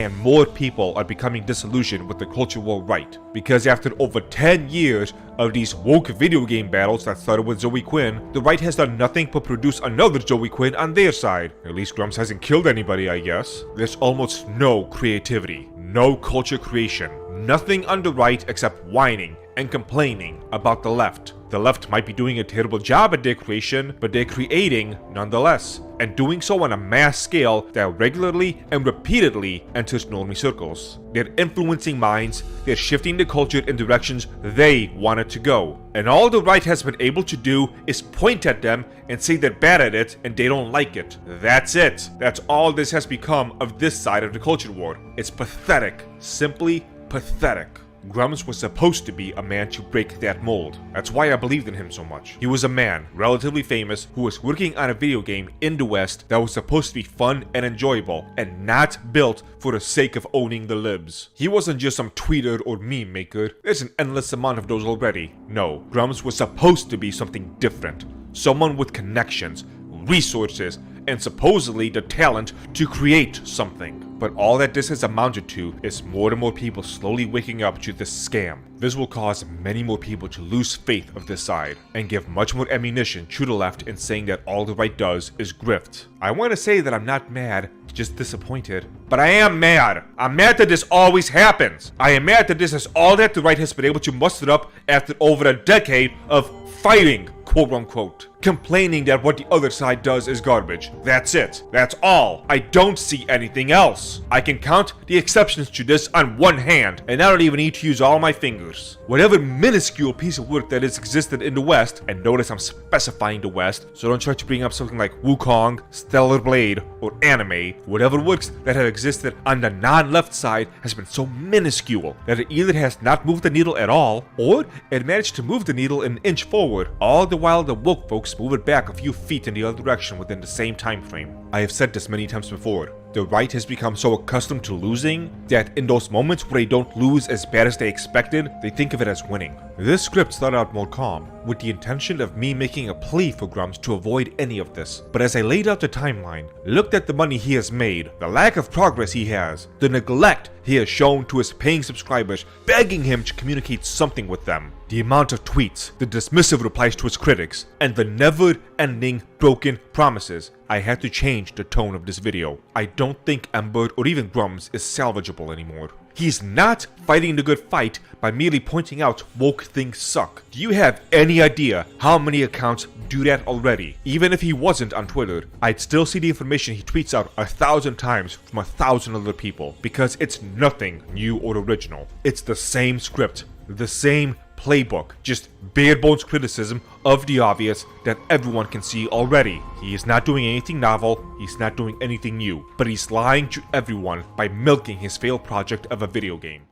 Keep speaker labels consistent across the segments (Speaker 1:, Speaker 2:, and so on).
Speaker 1: and more people are becoming disillusioned with the culture war right. Because after over 10 years of these woke video game battles that started with Zoe Quinn, the right has done nothing but produce another Zoe Quinn on their side. At least Grummz hasn't killed anybody, I guess. There's almost no creativity, no culture creation, nothing on the right except whining and complaining about the left. The left might be doing a terrible job at their creation, but they're creating nonetheless, and doing so on a mass scale that regularly and repeatedly enters normie circles. They're influencing minds, they're shifting the culture in directions they want it to go. And all the right has been able to do is point at them and say they're bad at it and they don't like it. That's it. That's all this has become of this side of the culture war. It's pathetic. Simply pathetic. Grummz was supposed to be a man to break that mold. That's why I believed in him so much. He was a man, relatively famous, who was working on a video game in the West that was supposed to be fun and enjoyable, and not built for the sake of owning the libs. He wasn't just some tweeter or meme maker. There's an endless amount of those already. No, Grummz was supposed to be something different. Someone with connections, resources, and supposedly the talent to create something. But all that this has amounted to is more and more people slowly waking up to this scam. This will cause many more people to lose faith of this side, and give much more ammunition to the left in saying that all the right does is grift. I want to say that I'm not mad, just disappointed. But I am mad. I'm mad that this always happens. I am mad that this is all that the right has been able to muster up after over a decade of fighting, quote unquote. Complaining that what the other side does is garbage. That's it. That's all. I don't see anything else. I can count the exceptions to this on one hand, and I don't even need to use all my fingers. Whatever minuscule piece of work that has existed in the West, and notice I'm specifying the West, so don't try to bring up something like Wukong, Stellar Blade, or anime. Whatever works that have existed on the non-left side has been so minuscule that it either has not moved the needle at all, or it managed to move the needle an inch forward, all the while the woke folks move it back a few feet in the other direction within the same time frame. I have said this many times before. The right has become so accustomed to losing that in those moments where they don't lose as bad as they expected, they think of it as winning. This script started out more calm, with the intention of me making a plea for Grummz to avoid any of this. But as I laid out the timeline, looked at the money he has made, the lack of progress he has, the neglect he has shown to his paying subscribers, begging him to communicate something with them, the amount of tweets, the dismissive replies to his critics, and the never-ending broken promises, I had to change the tone of this video. I don't think Ember or even Grummz is salvageable anymore. He's not fighting the good fight by merely pointing out woke things suck. Do you have any idea how many accounts do that already? Even if he wasn't on Twitter, I'd still see the information he tweets out 1,000 times from 1,000 other people, because it's nothing new or original. It's the same script, the same playbook, just bare bones criticism of the obvious that everyone can see already. He is not doing anything novel, he's not doing anything new, but he's lying to everyone by milking his failed project of a video game.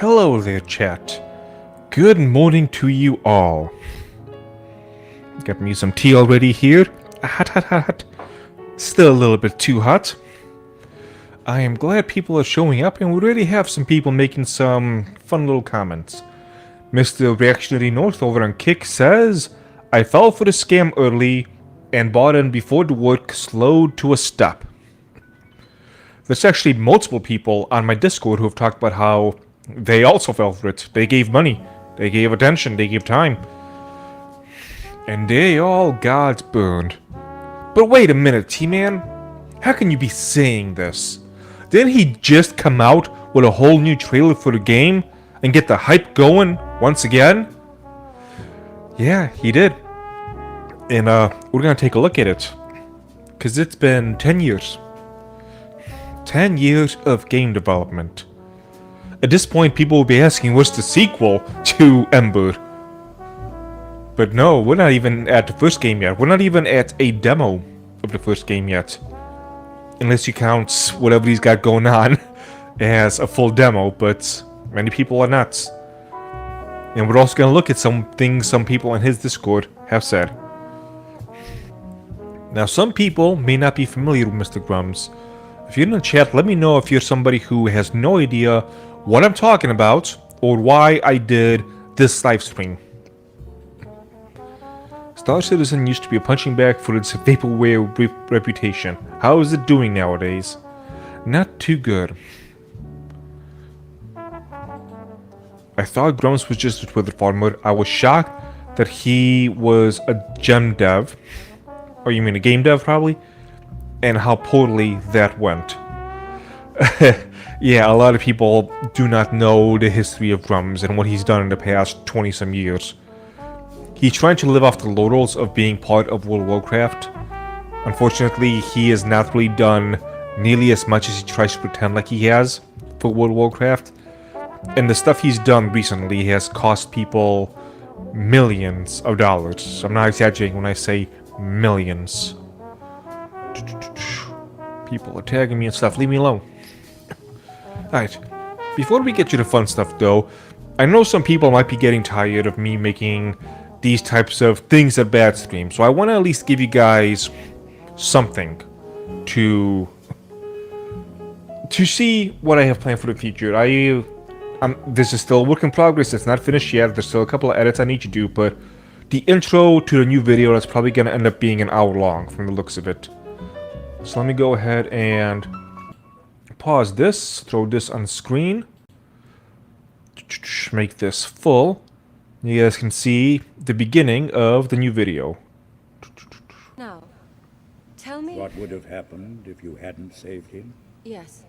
Speaker 2: Hello there, chat. Good morning to you all. Got me some tea already here. Hot, hot, hot, hot. Still a little bit too hot. I am glad people are showing up, and we already have some people making some fun little comments. Mr. Reactionary North over on Kick says, I fell for the scam early and bought in before the work slowed to a stop. There's actually multiple people on my Discord who have talked about how they also fell for it. They gave money, they gave attention, they gave time. And they all got burned. But wait a minute, T-Man. How can you be saying this? Didn't he just come out with a whole new trailer for the game and get the hype going once again? Yeah, he did. And we're gonna take a look at it. Cause it's been 10 years. 10 years of game development. At this point, people will be asking, what's the sequel to Ember? But no, we're not even at the first game yet. We're not even at a demo of the first game yet. Unless you count whatever he's got going on as a full demo, but many people are not. And we're also going to look at some things some people in his Discord have said. Now, some people may not be familiar with Mr. Grummz. If you're in the chat, let me know if you're somebody who has no idea what I'm talking about or why I did this live stream. Star Citizen used to be a punching bag for its vaporware reputation. How is it doing nowadays? Not too good. I thought Grummz was just a Twitter farmer. I was shocked that he was a gem dev. Or you mean a game dev, probably? And how poorly that went. Yeah, a lot of people do not know the history of Grummz and what he's done in the past 20-some years. He's trying to live off the laurels of being part of World of Warcraft. Unfortunately, he has not really done nearly as much as he tries to pretend like he has for World of Warcraft. And the stuff he's done recently has cost people millions of dollars. I'm not exaggerating when I say millions. People are tagging me and stuff. Leave me alone. Alright. Before we get to the fun stuff, though, I know some people might be getting tired of me making these types of things at bad stream, so I want to at least give you guys something to see what I have planned for the future. This is still a work in progress. It's not finished yet. There's still a couple of edits I need to do, but the intro to the new video that's probably going to end up being an hour long from the looks of it. So let me go ahead and pause this, throw this on screen, make this full. You guys can see the beginning of the new video.
Speaker 3: Now, tell me...
Speaker 4: What would have happened if you hadn't saved him?
Speaker 3: Yes.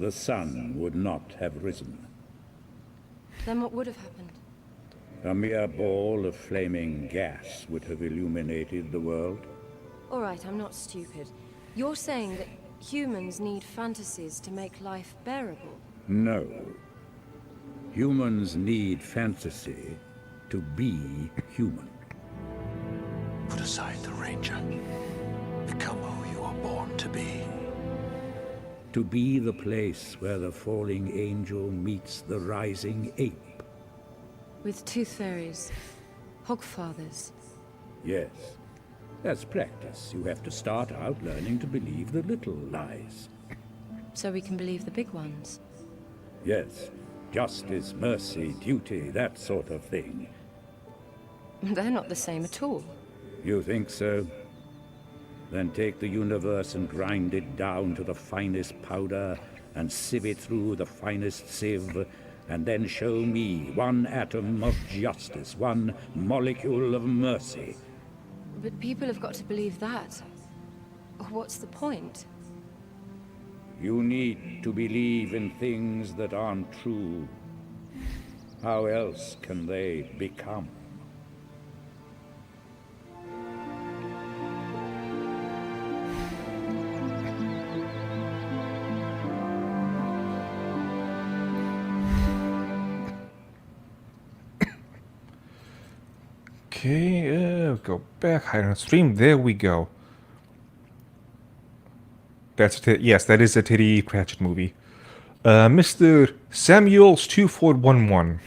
Speaker 4: The sun would not have risen.
Speaker 3: Then what would have happened?
Speaker 4: A mere ball of flaming gas would have illuminated the world.
Speaker 3: All right, I'm not stupid. You're saying that humans need fantasies to make life bearable?
Speaker 4: No. Humans need fantasy to be human.
Speaker 5: Put aside the Ranger. Become who you are born to be.
Speaker 4: To be the place where the falling angel meets the rising ape.
Speaker 3: With tooth fairies, hogfathers.
Speaker 4: Yes. As practice, you have to start out learning to believe the little lies.
Speaker 3: So we can believe the big ones.
Speaker 4: Yes. Justice, mercy, duty, that sort of thing.
Speaker 3: They're not the same at all.
Speaker 4: You think so? Then take the universe and grind it down to the finest powder and sieve it through the finest sieve, and then show me one atom of justice, one molecule of mercy.
Speaker 3: But people have got to believe that. What's the point?
Speaker 4: You need to believe in things that aren't true. How else can they become?
Speaker 2: Okay, go back, hide on stream. There we go. Yes, that is a Titty Cratchit movie. Mr. Samuels2411.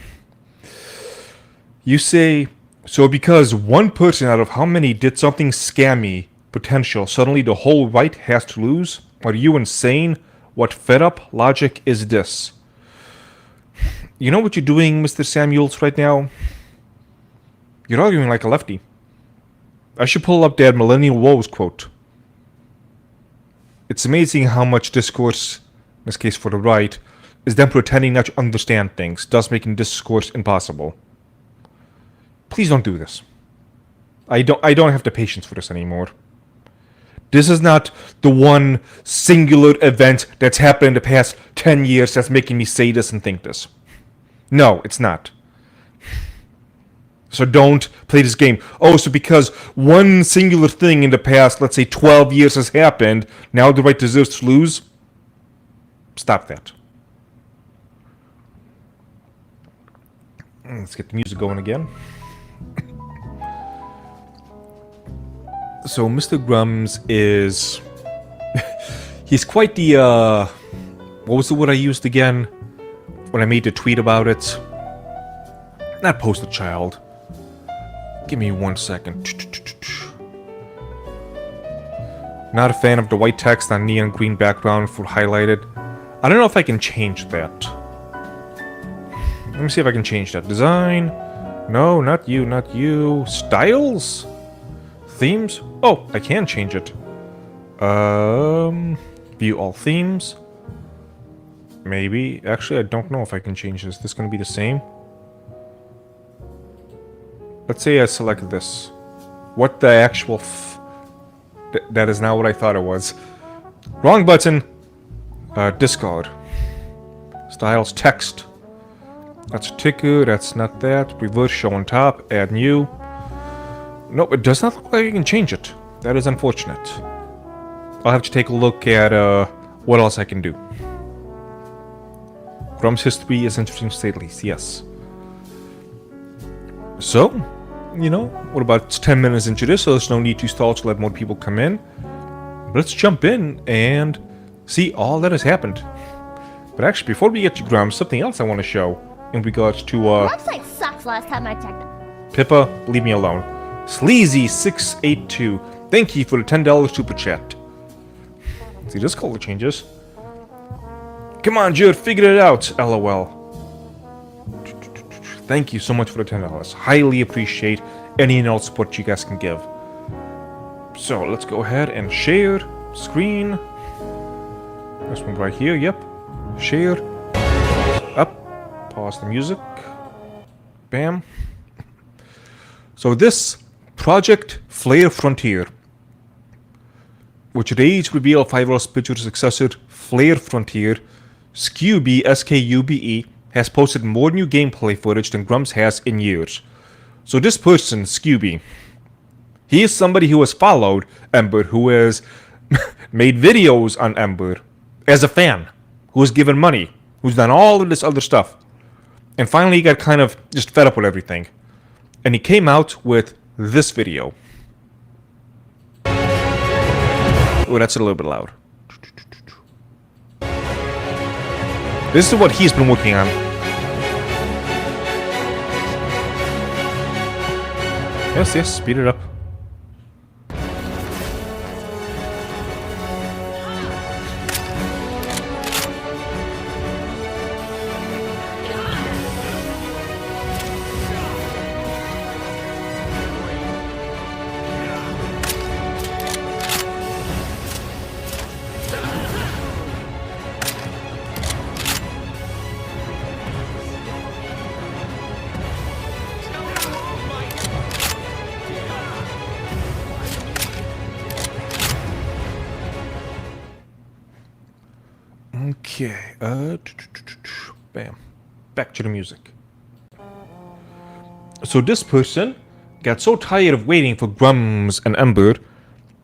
Speaker 2: You say, so because one person out of how many did something scammy, potential, suddenly the whole right has to lose? Are you insane? What fed up logic is this? You know what you're doing, Mr. Samuels, right now? You're arguing like a lefty. I should pull up that Millennial Woes quote. It's amazing how much discourse, in this case for the right, is them pretending not to understand things, thus making discourse impossible. Please don't do this. I don't have the patience for this anymore. This is not the one singular event that's happened in the past 10 years that's making me say this and think this. No, it's not. So don't play this game. Oh, so because one singular thing in the past, let's say 12 years has happened, now the right deserves to lose? Stop that. Let's get the music going again. So Mr. Grummz is... he's quite the, what was the word I used again when I made the tweet about it? Not poster child. Give me 1 second. Not a fan of the white text on neon green background for highlighted. I don't know if I can change that. Let me see if I can change that. Design, No, not you, not you. Styles? Themes? Oh, I can change it. View all themes. Maybe. Actually, I don't know if I can change this. This is going to be the same. Let's say I select this. What the actual that is not what I thought it was. Wrong button. Discard. Styles text. That's a ticker. That's not that. Reverse show on top. Add new. Nope, it does not look like I can change it. That is unfortunate. I'll have to take a look at what else I can do. Grummz history is interesting to say the least, yes. So, you know, what about 10 minutes into this, so there's no need to stall to let more people come in. Let's jump in and see all that has happened. But actually, before we get to Grummz, something else I want to show in regards to,
Speaker 6: Website sucks last time I checked it.
Speaker 2: Pippa, leave me alone. Sleazy682, thank you for the $10 super chat. See, this color changes. Come on, Jude, figure it out, lol. Thank you so much for the $10. Highly appreciate any and all support you guys can give. So, let's go ahead and share screen. This one right here, yep. Share. Up. Pause the music. Bam. So this Project Flare Frontier, which raids reveal 5 Pictures' successor, Flare Frontier, Skube, S-K-U-B-E, has posted more new gameplay footage than Grummz has in years. So this person, Skube, he is somebody who has followed Ember, who has made videos on Ember as a fan, who has given money, who's done all of this other stuff. And finally he got kind of just fed up with everything. And he came out with this video. Oh, that's a little bit loud. This is what he's been working on. Yes, yes, speed it up. Okay, bam. Back to the music. So this person got so tired of waiting for Grummz and Ember,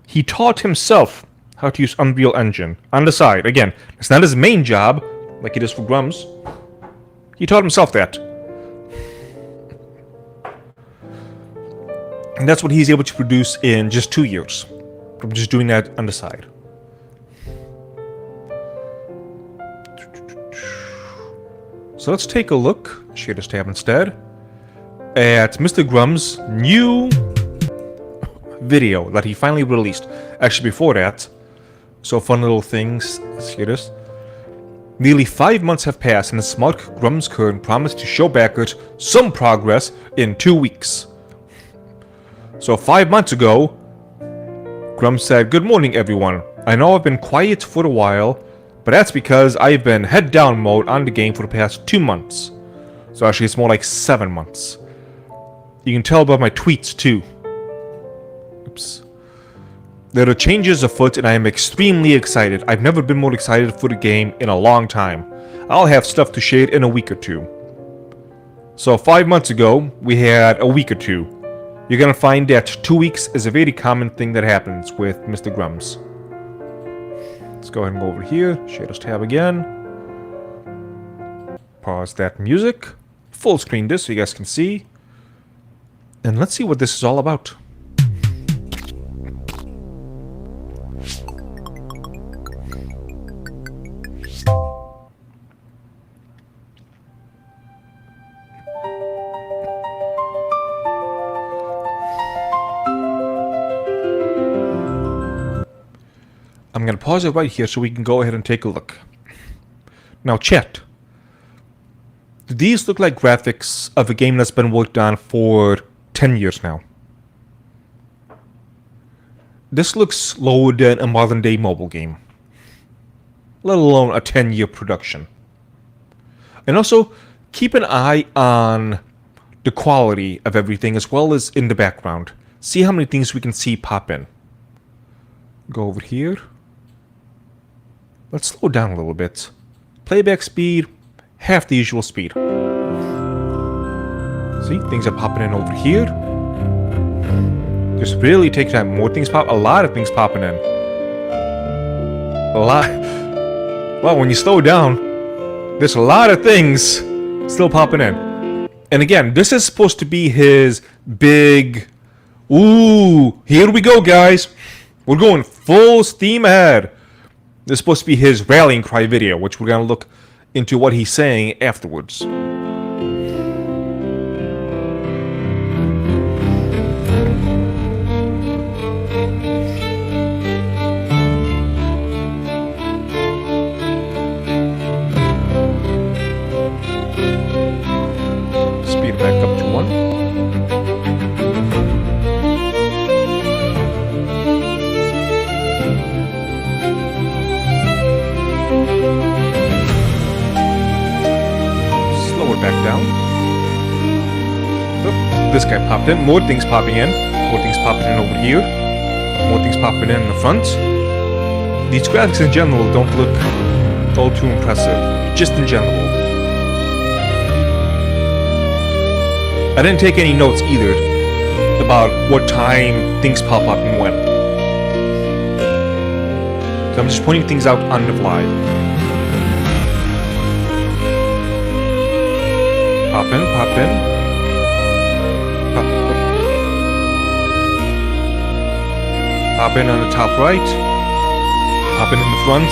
Speaker 2: he taught himself how to use Unreal Engine on the side. Again, it's not his main job, like it is for Grummz. He taught himself that. And that's what he's able to produce in just 2 years. From just doing that on the side. So let's take a look, share this tab instead, at Mr. Grummz's new video that he finally released. Actually, before that, so fun little things, let's hear this. Nearly 5 months have passed and the smart Grummz Kern promised to show backers some progress in 2 weeks. So 5 months ago, Grummz said, "Good morning everyone. I know I've been quiet for a while, but that's because I've been head down mode on the game for the past 2 months. So actually it's more like 7 months. You can tell by my tweets too. Oops. There are changes afoot and I am extremely excited. I've never been more excited for the game in a long time. I'll have stuff to share in a week or two." So 5 months ago, we had a week or two. You're gonna find that 2 weeks is a very common thing that happens with Mr. Grummz. Let's go ahead and go over here, share this tab again. Pause that music. Full screen this so you guys can see. And let's see what this is all about. I'm going to pause it right here so we can go ahead and take a look. Now, chat. These look like graphics of a game that's been worked on for 10 years now. This looks slower than a modern day mobile game, let alone a 10-year production. And also, keep an eye on the quality of everything as well as in the background. See how many things we can see pop in. Go over here. Let's slow down a little bit. Playback speed, half the usual speed. See, things are popping in over here. Just really take time. More things pop. A lot of things popping in. A lot. Well, when you slow down, there's a lot of things still popping in. And again, this is supposed to be his big... Ooh, here we go, guys. We're going full steam ahead. This is supposed to be his rallying cry video, which we're going to look into what he's saying afterwards. Speed back up to 1. Back down. Oh, this guy popped in. More things popping in. More things popping in over here. More things popping in the front. These graphics in general don't look all too impressive. Just in general. I didn't take any notes either about what time things pop up and when. So I'm just pointing things out on the fly. Pop in, pop in. Pop, pop. Pop in on the top right. Pop in the front.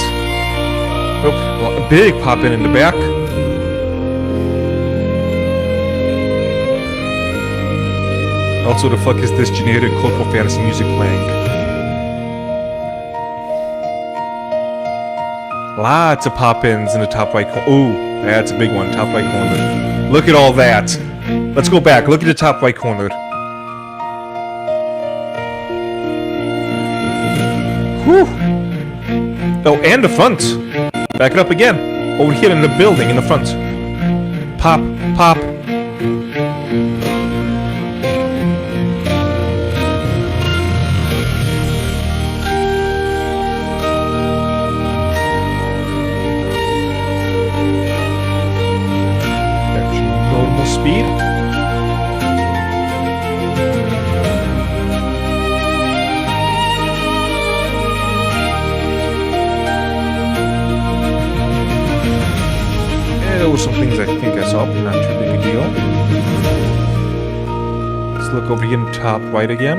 Speaker 2: Oh, well, a big pop in the back. Also, the fuck is this generic cultural fantasy music playing? Lots of pop-ins in the top right corner. Ooh, that's a big one. Top right corner. Look at all that. Let's go back. Look at the top right corner. Whew. Oh, and the front. Back it up again. Over here in the building in the front. Pop, pop. Speed. Yeah, there were some things I think I saw, but not too big a deal. Let's look over here in the top right again.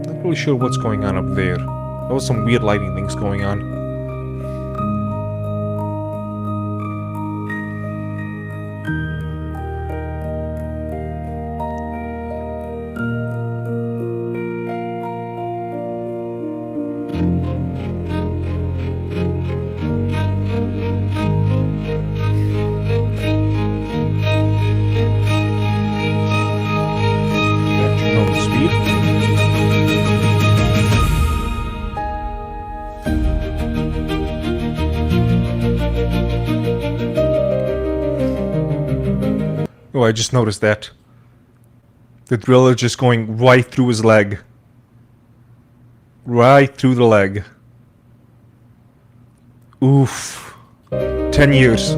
Speaker 2: Not really sure what's going on up there. There was some weird lighting things going on. Oh, I just noticed that. The drill is just going right through his leg. Right through the leg. Oof. 10 years.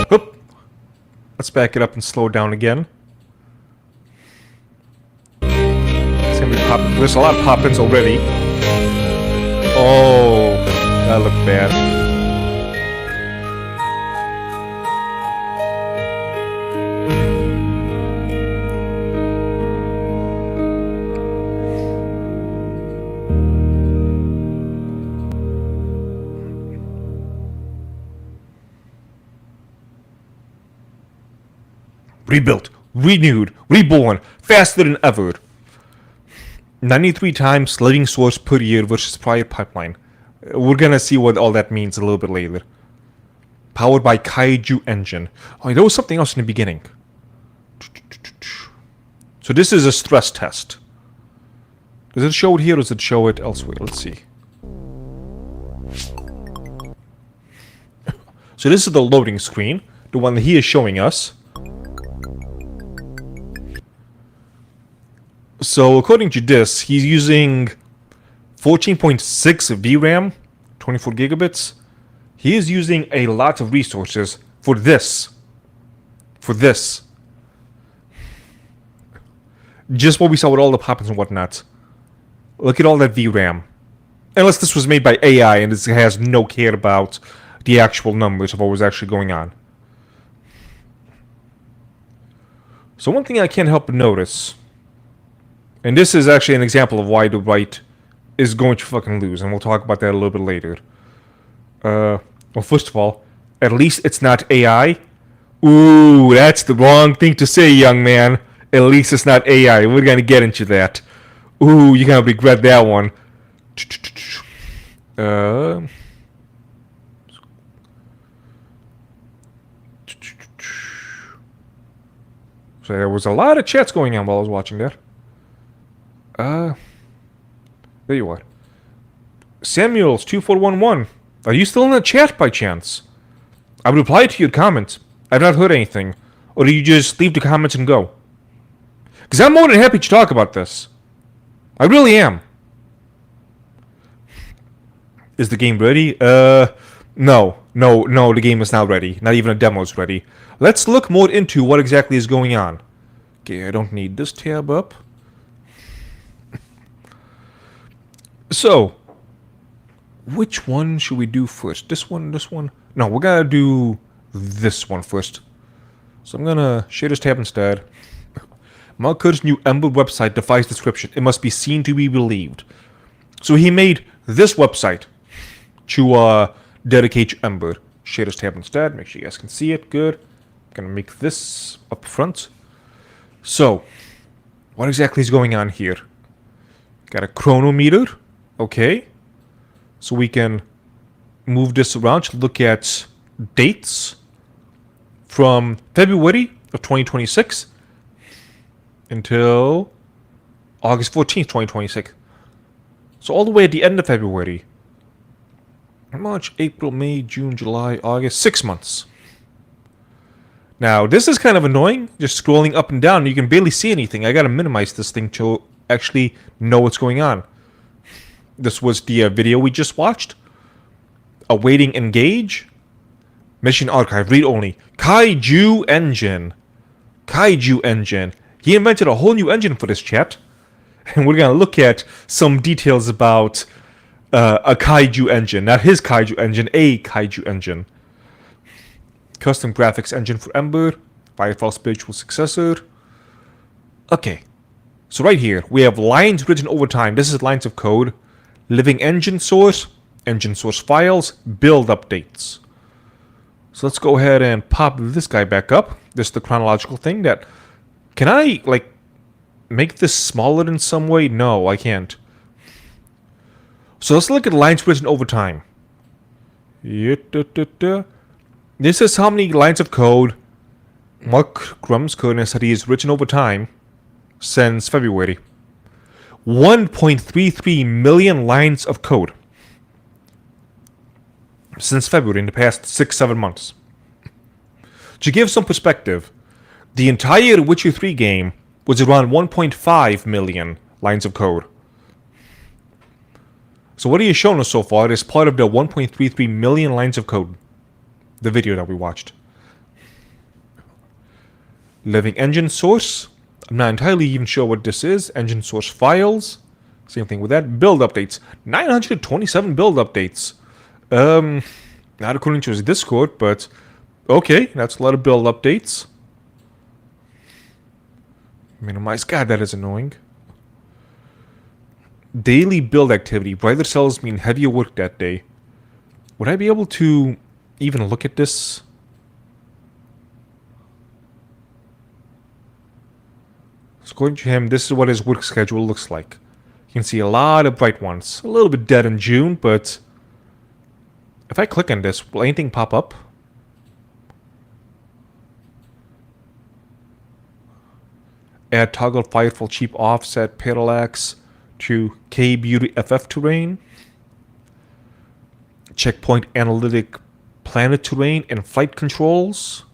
Speaker 2: Whoop. Let's back it up and slow down again. It's gonna be there's a lot of pop-ins already. Oh, that looked bad. rebuilt, renewed, reborn, faster than ever. 93 times living source per year versus prior pipeline. We're gonna see what all that means a little bit later. Powered by Kaiju engine. Oh, there was something else in the beginning. So this is a stress test. Does it show it here or does it show it elsewhere? Let's see. So this is the loading screen. The one that he is showing us. So according to this, he's using 14.6 VRAM, 24 gigabits. He is using a lot of resources for this. For this. Just what we saw with all the pop-ins and whatnot. Look at all that VRAM. Unless this was made by AI and it has no care about the actual numbers of what was actually going on. So one thing I can't help but notice, and this is actually an example of why the right is going to fucking lose, and we'll talk about that a little bit later. Well, first of all, at least it's not AI. Ooh, that's the wrong thing to say, young man. At least it's not AI. We're gonna get into that. Ooh, you're gonna regret that one. So there was a lot of chats going on while I was watching that. There you are. Samuels2411. Are you still in the chat by chance? I replied to your comment. I've not heard anything. Or do you just leave the comments and go? Because I'm more than happy to talk about this. I really am. Is the game ready? No, the game is not ready. Not even a demo is ready. Let's look more into what exactly is going on. Okay, I don't need this tab up. So, which one should we do first? This one, this one? No, we're gonna do this one first. So I'm gonna share this tab instead. Marker's new Ember website defies description. It must be seen to be believed. So he made this website to dedicate to Ember. Share this tab instead. Make sure you guys can see it. Good. I'm gonna make this up front. So, what exactly is going on here? Got a chronometer. Okay. So we can move this around to look at dates from February of 2026 until August 14th, 2026. So all the way at the end of February. March, April, May, June, July, August. 6 months. Now, this is kind of annoying. Just scrolling up and down, you can barely see anything. I gotta minimize this thing to actually know what's going on. This was the video we just watched. Awaiting engage. Mission archive, read only. Kaiju engine. Kaiju engine. He invented a whole new engine for this chat. And we're gonna look at some details about a Kaiju engine. Not his Kaiju engine, a Kaiju engine. Custom graphics engine for Ember. Firefall spiritual successor. Okay. So right here, we have lines written over time. This is lines of code. Living engine source files, build updates. So let's go ahead and pop this guy back up. This is the chronological thing that... Can I, like, make this smaller in some way? No, I can't. So let's look at lines written over time. This is how many lines of code Mark Grummz said he has written over time since February. 1.33 million lines of code since February in the past 6-7 months. To give some perspective, the entire Witcher 3 game was around 1.5 million lines of code. So what he has shown us so far is part of the 1.33 million lines of code. The video that we watched. Living engine source. I'm not entirely even sure what this is. Engine source files. Same thing with that. Build updates. 927 build updates. Not according to his Discord, but okay, that's a lot of build updates. Minimize. God, that is annoying. Daily build activity. Brighter cells mean heavier work that day. Would I be able to even look at this? So according to him, this is what his work schedule looks like. You can see a lot of bright ones. A little bit dead in June, but if I click on this, will anything pop up? Add toggle Firefall cheap offset parallax to K Beauty FF terrain. Checkpoint analytic planet terrain and flight controls.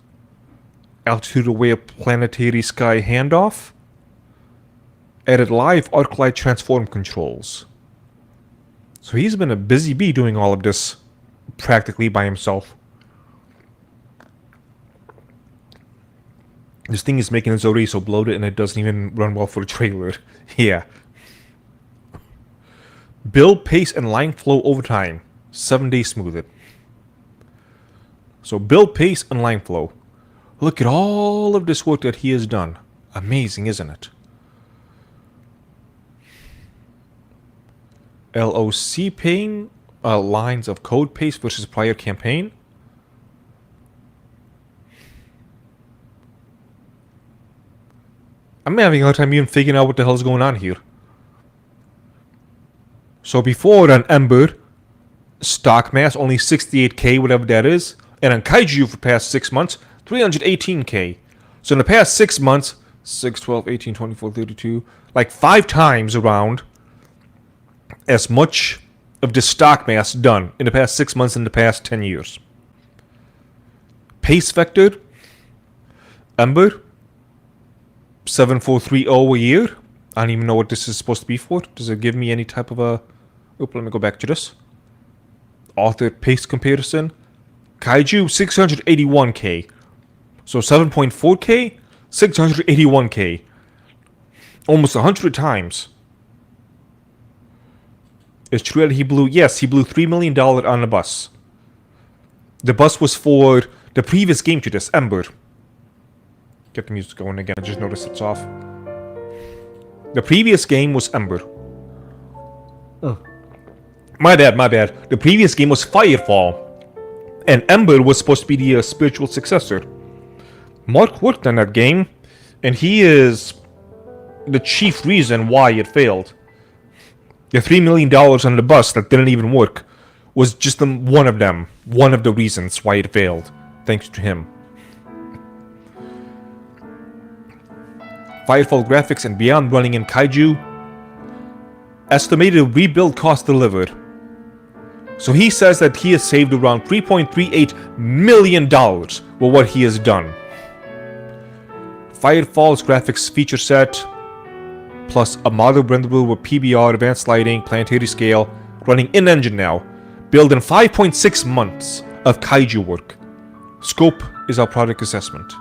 Speaker 2: Altitude aware planetary sky handoff. Added live arc light transform controls. So he's been a busy bee doing all of this practically by himself. This thing is making us already so bloated and it doesn't even run well for the trailer. Yeah. Build pace and line flow over time. 7 days smoothed. So build pace and line flow. Look at all of this work that he has done. Amazing, isn't it? LOC pane, lines of code pace versus prior campaign. I'm having a hard time even figuring out what the hell is going on here. So before on Ember, stock mass only 68k, whatever that is, and on Kaiju for the past 6 months, 318k. So in the past 6 months, 6, 12, 18, 24, 32, like 5 times around as much of the stock mass done in the past 6 months in the past 10 years. Pace vector, Ember, 7430 a year. I don't even know what this is supposed to be for. Does it give me any type of a... Oop, let me go back to this. Author pace comparison. Kaiju, 681k. So 7.4k, 681k. Almost 100 times. It's true that he blew... Yes, he blew $3 million on the bus. The bus was for the previous game to this, Ember. Get the music going again. I just noticed it's off. The previous game was Ember. Oh. My bad. The previous game was Firefall. And Ember was supposed to be the spiritual successor. Mark worked on that game. And he is the chief reason why it failed. The $3 million on the bus that didn't even work was just one of them. One of the reasons why it failed. Thanks to him. Firefall graphics and beyond running in Kaiju. Estimated rebuild cost delivered. So he says that he has saved around $3.38 million with what he has done. Firefall's graphics feature set, plus a model renderable with PBR, advanced lighting, planetary scale, running in-engine now. Built in 5.6 months of Kaiju work. Scope is our product assessment.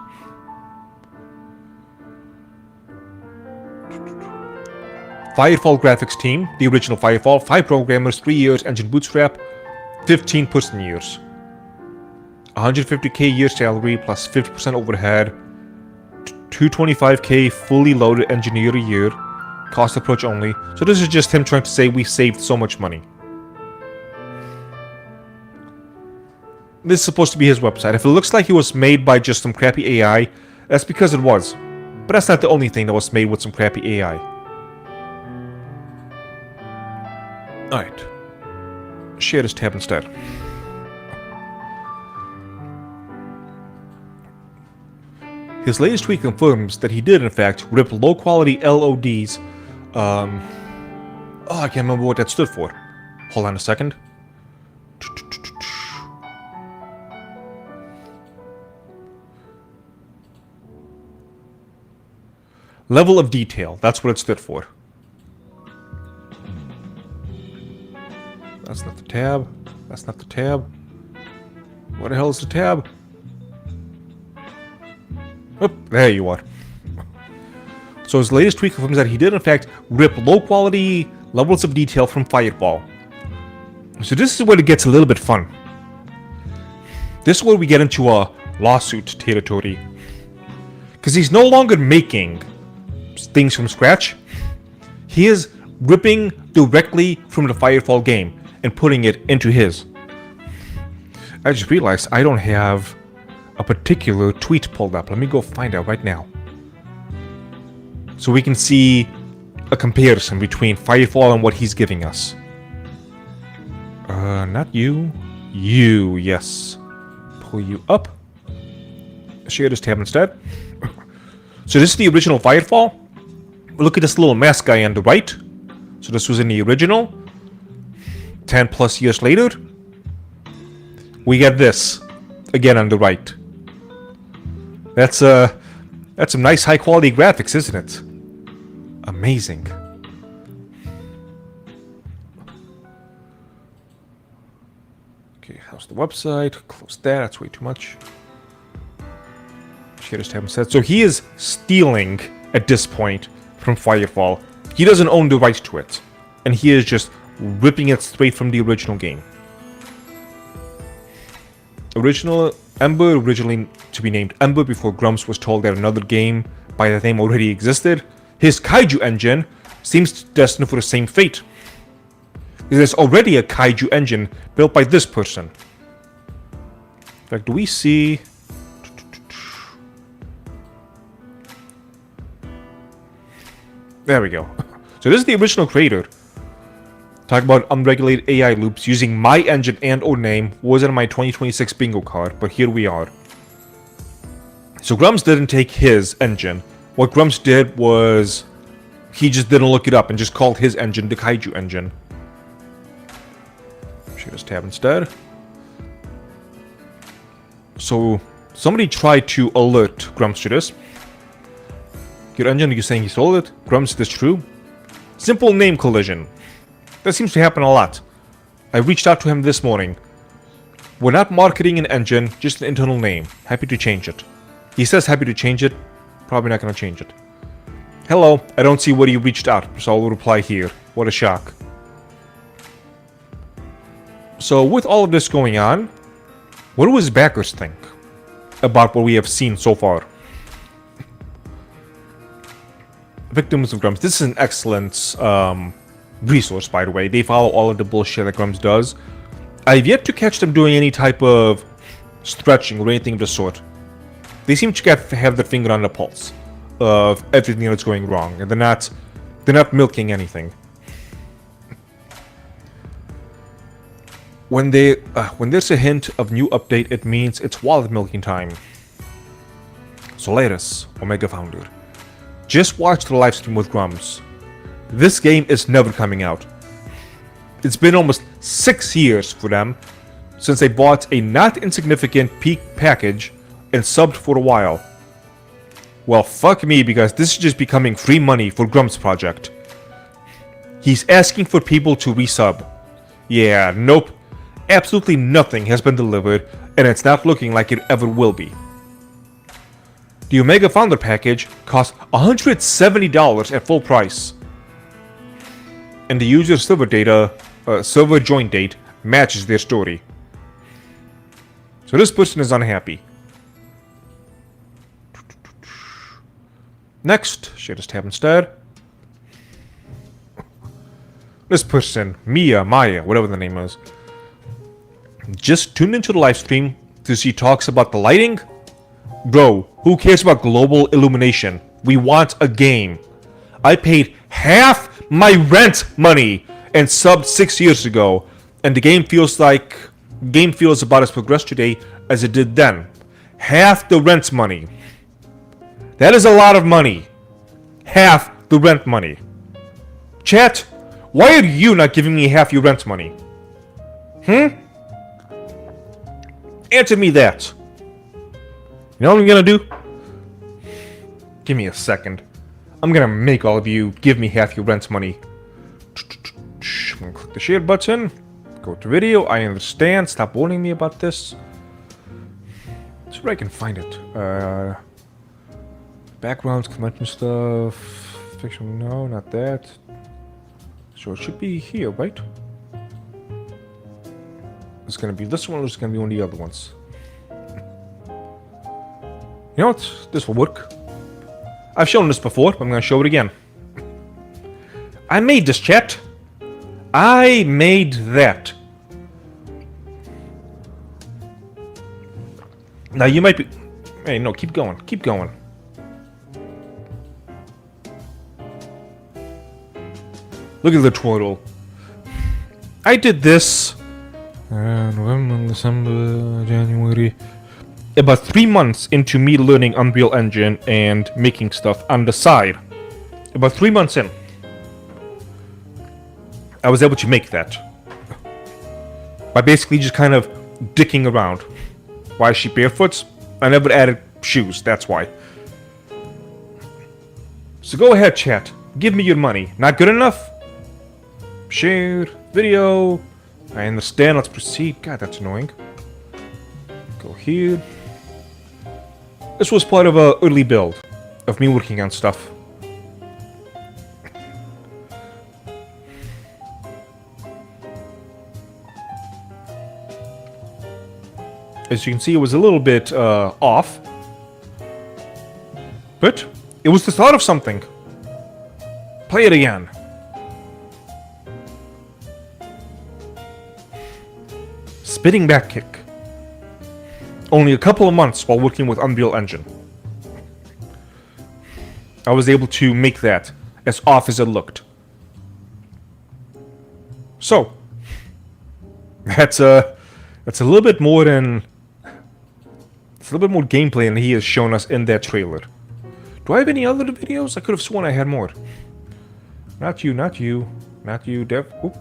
Speaker 2: Firefall graphics team, the original Firefall, 5 programmers, 3 years, engine bootstrap, 15 person years. 150k year salary plus 50% overhead, 225k fully loaded engineer a year, cost approach only. So this is just him trying to say we saved so much money. This is supposed to be his website. If it looks like it was made by just some crappy AI, that's because it was. But that's not the only thing that was made with some crappy AI. Alright. Share this tab instead. His latest tweet confirms that he did in fact rip low quality LODs. Oh, I can't remember what that stood for. Hold on a second. Level of detail, that's what it stood for. That's not the tab. That's not the tab. What the hell is the tab? Oh, there you are. So his latest tweet confirms that he did in fact rip low quality levels of detail from Firefall. So this is where it gets a little bit fun. This is where we get into a lawsuit territory. Because he's no longer making things from scratch. He is ripping directly from the Firefall game and putting it into his. I just realized I don't have a particular tweet pulled up. Let me go find out right now. so we can see a comparison between Firefall and what he's giving us. Not you. You, yes. Pull you up. Share this tab instead. So this is the original Firefall. Look at this little mask guy on the right. So this was in the original. 10 plus years later. We get this. Again on the right. That's some nice high quality graphics, isn't it? Amazing. Okay, how's the website? Close that, that's way too much. Share this tab instead. So he is stealing at this point from Firefall. He doesn't own the rights to it. And he is just ripping it straight from the original game. Original Ember, originally to be named Ember before Grummz was told that another game by that name already existed. His Kaiju engine seems destined for the same fate. There's already a Kaiju engine built by this person. In fact, do we see... There we go. So this is the original creator. Talk about unregulated AI loops using my engine and or name wasn't on my 2026 bingo card, but here we are. So Grummz didn't take his engine. What Grummz did was he just didn't look it up and just called his engine the Kaiju engine. Share this tab instead. So somebody tried to alert Grummz to this. Your engine, you're saying he stole it? Grummz, is this true? Simple name collision. That seems to happen a lot. I reached out to him this morning. We're not marketing an engine, just an internal name. Happy to change it. He says happy to change it. Probably not going to change it. Hello, I don't see where you reached out, so I'll reply here. What a shock. So with all of this going on, what do his backers think about what we have seen so far? Victims of Grummz. This is an excellent resource, by the way. They follow all of the bullshit that Grummz does. I've yet to catch them doing any type of stretching or anything of the sort. They seem to have their finger on the pulse of everything that's going wrong, and they're not milking anything. When there's a hint of new update, it means it's wallet milking time. Solaris, Omega founder. Just watch the livestream with Grummz. This game is never coming out. It's been almost 6 years for them since they bought a not insignificant peak package and subbed for a while. Well, fuck me, because this is just becoming free money for Grummz project. He's asking for people to resub. Yeah, nope. Absolutely nothing has been delivered, and it's not looking like it ever will be. The Omega Founder package costs $170 at full price. And the user server join date matches their story. So this person is unhappy. Next, share this tab instead. This person, Maya, whatever the name is, just tuned into the live stream to see talks about the lighting. Bro, who cares about global illumination? We want a game. I paid half my rent money and subbed 6 years ago, and the game feels about as progressed today as it did then. Half the rent money. That is a lot of money. Half the rent money. Chat, why are you not giving me half your rent money? Answer me that. You know what I'm gonna do? Give me a second. I'm gonna make all of you give me half your rent money. I'm gonna click the share button. Go to video. I understand. Stop warning me about this. See where I can find it. Backgrounds, convention stuff. Fiction, no, not that. So it should be here, right? It's gonna be this one, or it's gonna be one of the other ones. You know what? This will work. I've shown this before, but I'm gonna show it again. I made this, chat. I made that. Now you might be... Hey, no, keep going. Keep going. Look at the twirl. I did this November, December, January. About 3 months into me learning Unreal Engine and making stuff on the side. About 3 months in, I was able to make that. By basically just kind of dicking around. Why is she barefoot? I never added shoes, that's why. So go ahead, chat. Give me your money. Not good enough? Share video. I understand. Let's proceed. God, that's annoying. Go here. This was part of a early build of me working on stuff. As you can see, it was a little bit off. But it was the start of something. Play it again. Spitting back kick. Only a couple of months while working with Unreal Engine. I was able to make that as off as it looked. So, that's a little bit more than... It's a little bit more gameplay than he has shown us in that trailer. Do I have any other videos? I could have sworn I had more. Not you, not you. Not you, oop.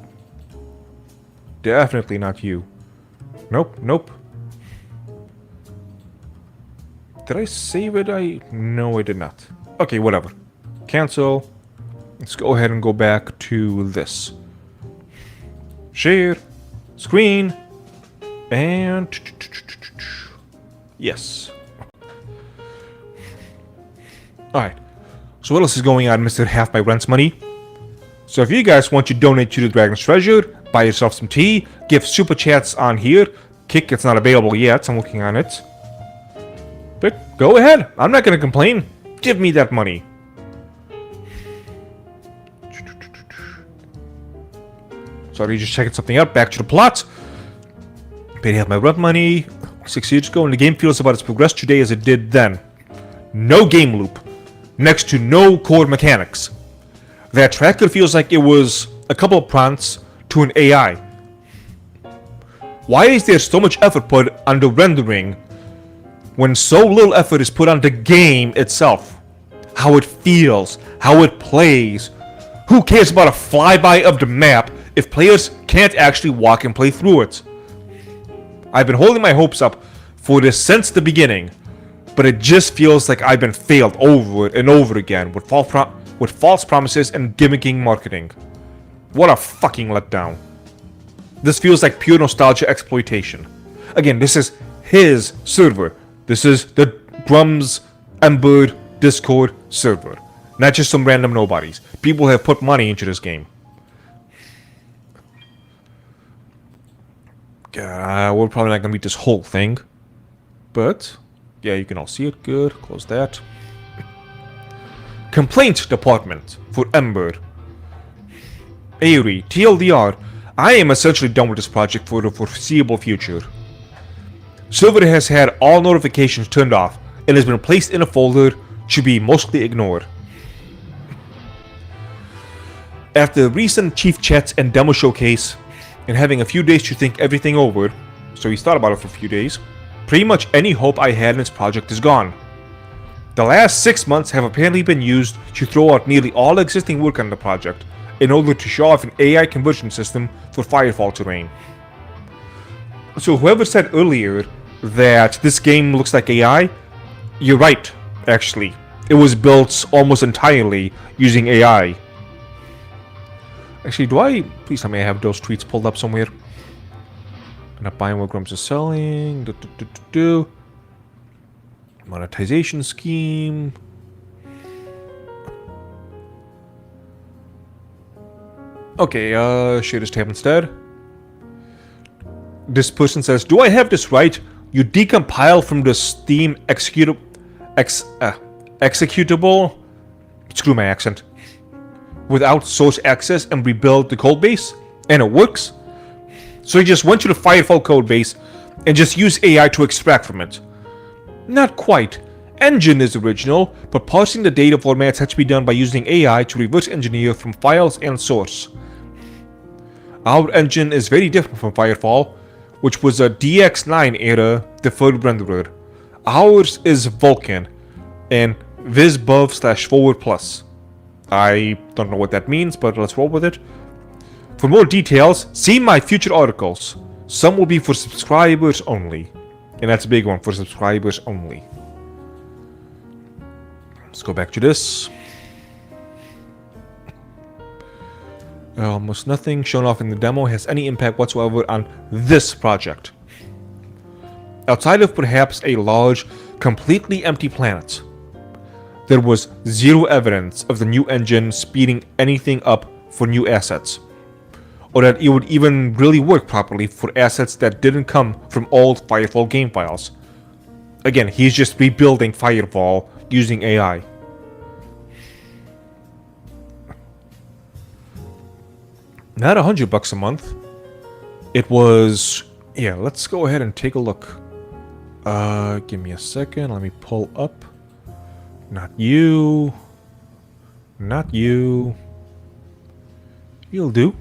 Speaker 2: Definitely not you. Nope, nope. Did I save it? No, I did not. Okay, whatever. Cancel. Let's go ahead and go back to this. Share. Screen. And... Yes. Alright. So what else is going on, Mr. Half My Rent's Money? So if you guys want to donate to the Dragon's Treasure, buy yourself some tea, give super chats on here. Kick, it's not available yet, I'm working on it. But go ahead, I'm not gonna complain. Give me that money. Sorry, just checking something out. Back to the plot. Paid half my rent money 6 years ago, and the game feels about as progressed today as it did then. No game loop. Next to no core mechanics. That tracker feels like it was a couple of prompts to an AI. Why is there so much effort put on the rendering when so little effort is put on the game itself? How it feels, how it plays. Who cares about a flyby of the map if players can't actually walk and play through it? I've been holding my hopes up for this since the beginning, but it just feels like I've been failed over and over again with false promises and gimmicking marketing. What a fucking letdown. This feels like pure nostalgia exploitation. Again, this is his server. This is the Grummz Ember Discord server. Not just some random nobodies. People have put money into this game. We're probably not gonna beat this whole thing. But, yeah, you can all see it. Good. Close that. Complaint Department for Ember. Airy, TLDR, I am essentially done with this project for the foreseeable future. Server has had all notifications turned off and has been placed in a folder to be mostly ignored. After recent chief chats and demo showcase, and having a few days to think everything over, so he's thought about it for a few days, pretty much any hope I had in this project is gone. The last 6 months have apparently been used to throw out nearly all existing work on the project in order to show off an AI conversion system for Firefall terrain. So whoever said earlier that this game looks like AI, you're right, actually. It was built almost entirely using AI. Actually, please tell me I have those tweets pulled up somewhere. I'm not buying what Grummz is selling. Monetization scheme. Okay, share this tab instead. This person says, do I have this right? You decompile from the Steam executable... Screw my accent. Without source access and rebuild the codebase? And it works? So you just went to the Firefall codebase and just used AI to extract from it. Not quite. engine is original, but parsing the data formats had to be done by using AI to reverse engineer from files and source. Our engine is very different from Firefall, which was a DX9 era deferred renderer. Ours is Vulkan and VisBuv/forward plus. I don't know what that means, but let's roll with it. For more details, see my future articles. Some will be for subscribers only. And that's a big one, for subscribers only. Let's go back to this. Almost nothing shown off in the demo has any impact whatsoever on this project. Outside of perhaps a large, completely empty planet, there was zero evidence of the new engine speeding anything up for new assets, or that it would even really work properly for assets that didn't come from old Firefall game files. Again, he's just rebuilding Firefall using AI. Not $100 a month. It was... yeah, let's go ahead and take a look. Give me a second. Let me pull up. Not you. Not you. You'll do.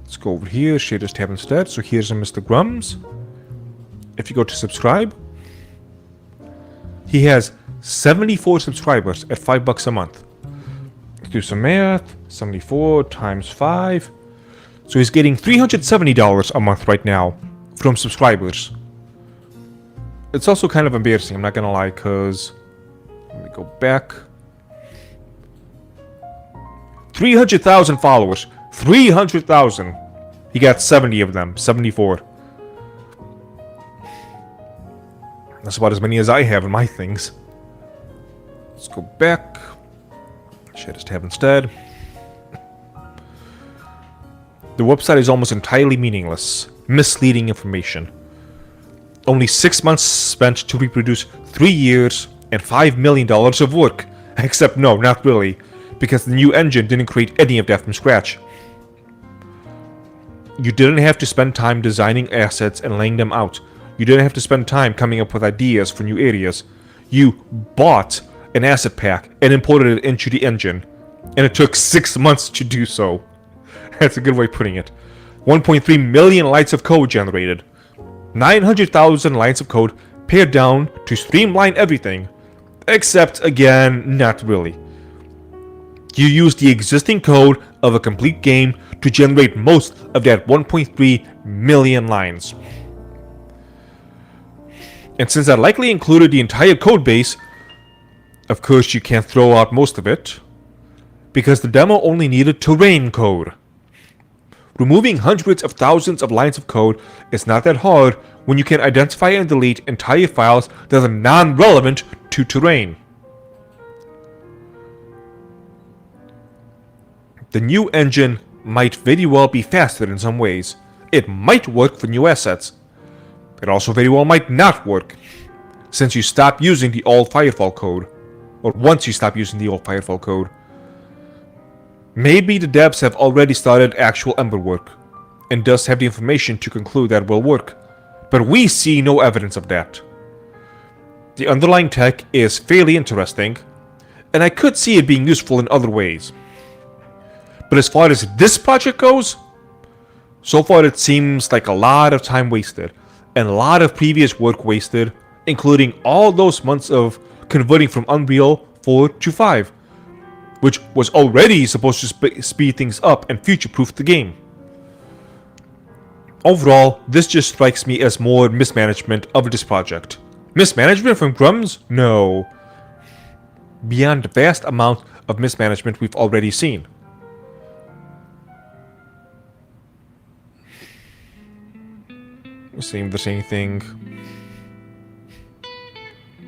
Speaker 2: Let's go over here. Shaders tab instead. So here's a Mr. Grummz. If you go to subscribe, he has 74 subscribers at $5 a month. Let's do some math. 74 times 5. So he's getting $370 a month right now from subscribers. It's also kind of embarrassing, I'm not gonna lie, because... let me go back. 300,000 followers. 300,000. He got 70 of them. 74. That's about as many as I have in my things. Let's go back. Shit, just tab instead. The website is almost entirely meaningless. Misleading information. Only 6 months spent to reproduce 3 years and $5 million of work. Except no, not really. Because the new engine didn't create any of that from scratch. You didn't have to spend time designing assets and laying them out. You didn't have to spend time coming up with ideas for new areas. You bought an asset pack and imported it into the engine. And it took 6 months to do so. That's a good way of putting it. 1.3 million lines of code generated. 900,000 lines of code pared down to streamline everything. Except, again, not really. You use the existing code of a complete game to generate most of that 1.3 million lines. And since that likely included the entire code base, of course you can't throw out most of it, because the demo only needed terrain code. Removing hundreds of thousands of lines of code is not that hard when you can identify and delete entire files that are non-relevant to terrain. The new engine might very well be faster in some ways. It might work for new assets. It also very well might not work, since you stop using the old Firefall code. Or once you stop using the old Firefall code. Maybe the devs have already started actual Ember work, and thus have the information to conclude that it will work. But we see no evidence of that. The underlying tech is fairly interesting, and I could see it being useful in other ways. But as far as this project goes, so far it seems like a lot of time wasted, and a lot of previous work wasted, including all those months of converting from Unreal 4 to 5, which was already supposed to speed things up and future-proof the game. Overall, this just strikes me as more mismanagement of this project. Mismanagement from Grummz? No. Beyond the vast amount of mismanagement we've already seen. Let's see if there's anything.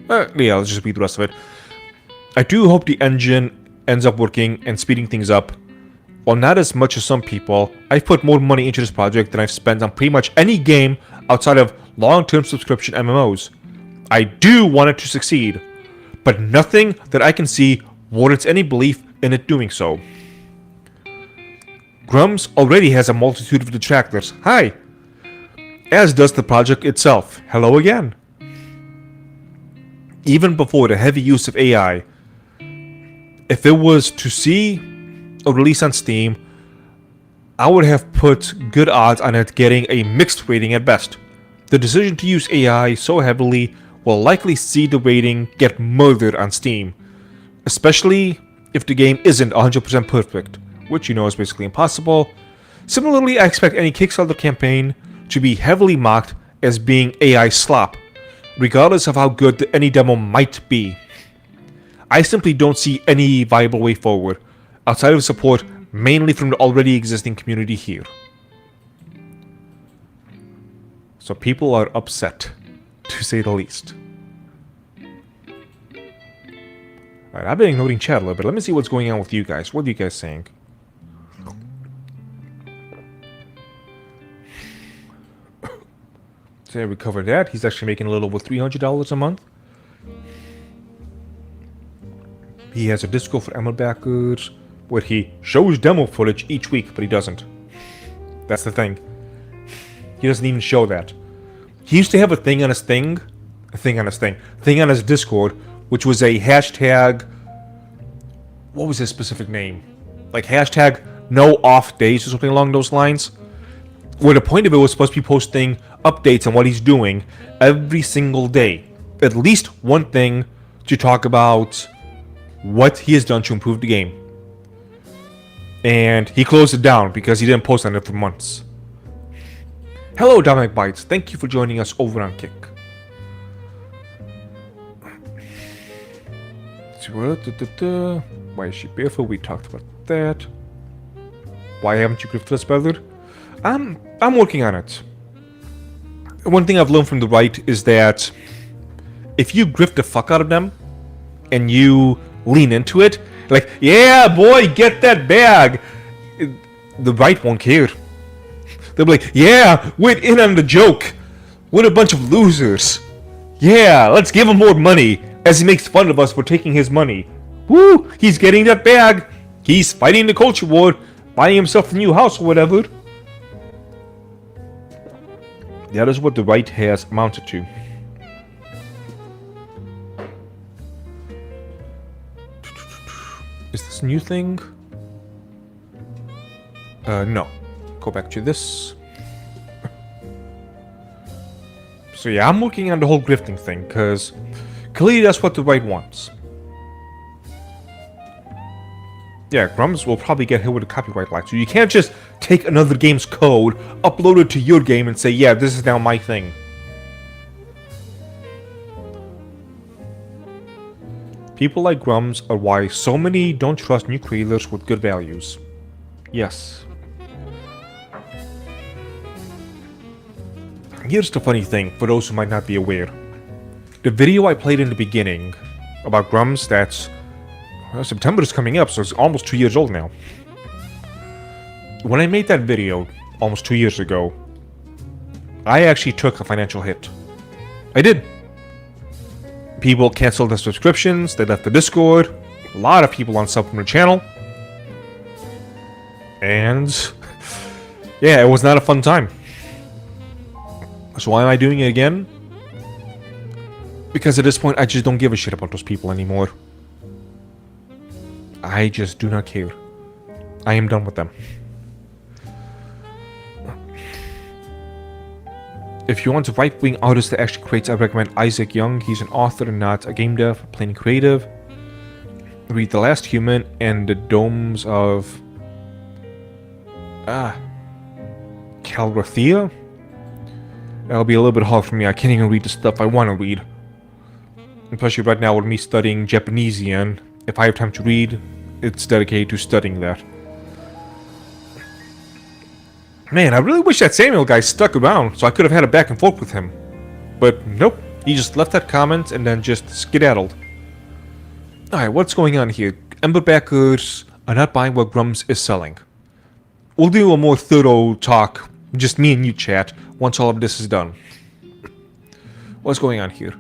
Speaker 2: Yeah, let's just read the rest of it. I do hope the engine ends up working and speeding things up. While not as much as some people, I've put more money into this project than I've spent on pretty much any game outside of long-term subscription MMOs. I do want it to succeed, but nothing that I can see warrants any belief in it doing so. Grummz already has a multitude of detractors. Hi! As does the project itself. Hello again. even before the heavy use of AI, if it was to see a release on Steam, I would have put good odds on it getting a mixed rating at best. The decision to use AI so heavily will likely see the rating get murdered on Steam, especially if the game isn't 100% perfect, which you know is basically impossible. Similarly, I expect any Kickstarter campaign to be heavily mocked as being AI slop, regardless of how good any demo might be. I simply don't see any viable way forward, outside of support mainly from the already existing community here. So people are upset, to say the least. Alright, I've been ignoring chat a little bit. Let me see what's going on with you guys. What are you guys saying? So yeah, we covered that. He's actually making a little over $300 a month. He has a Discord for Ember backers where he shows demo footage each week, but he doesn't. That's the thing. He doesn't even show that. He used to have a thing on his Discord, which was a hashtag. What was his specific name? Like hashtag no off days or something along those lines. Where the point of it was supposed to be posting updates on what he's doing every single day. At least one thing to talk about what he has done to improve the game. And he closed it down because he didn't post on it for months. Hello, Dominic Bites. Thank you for joining us over on Kick. Why is she barefoot? We talked about that. Why haven't you grifted us better? I'm working on it. One thing I've learned from the right is that if you grift the fuck out of them and you lean into it, like, yeah, boy, get that bag, the right won't care. They'll be like, yeah, we're in on the joke. We're a bunch of losers. Yeah, let's give him more money, as he makes fun of us for taking his money. Woo, he's getting that bag. He's fighting the culture war, buying himself a new house or whatever. That is what the right has amounted to. Is this a new thing? No. Go back to this. So yeah, I'm working on the whole grifting thing, because clearly that's what the right wants. Yeah, Grummz will probably get hit with a copyright light, so you can't just take another game's code, upload it to your game, and say, yeah, this is now my thing. People like Grummz are why so many don't trust new creators with good values. Yes. Here's the funny thing, for those who might not be aware. The video I played in the beginning about Grummz, that's... Well, September is coming up, so it's almost 2 years old now. When I made that video, almost 2 years ago, I actually took a financial hit. I did. People canceled their subscriptions, they left the Discord, a lot of people unsubbed from the channel. And... yeah, it was not a fun time. So why am I doing it again? Because at this point, I just don't give a shit about those people anymore. I just do not care. I am done with them. If you want a right-wing artist that actually creates, I recommend Isaac Young. He's an author and not a game dev, plain creative. Read The Last Human and The Domes of... Calrathea? That'll be a little bit hard for me. I can't even read the stuff I want to read. Especially right now with me studying Japanesian. If I have time to read, it's dedicated to studying that. Man, I really wish that Samuel guy stuck around so I could have had a back and forth with him. But nope, he just left that comment and then just skedaddled. Alright, what's going on here? Ember backers are not buying what Grummz is selling. We'll do a more thorough talk, just me and you chat, once all of this is done. What's going on here?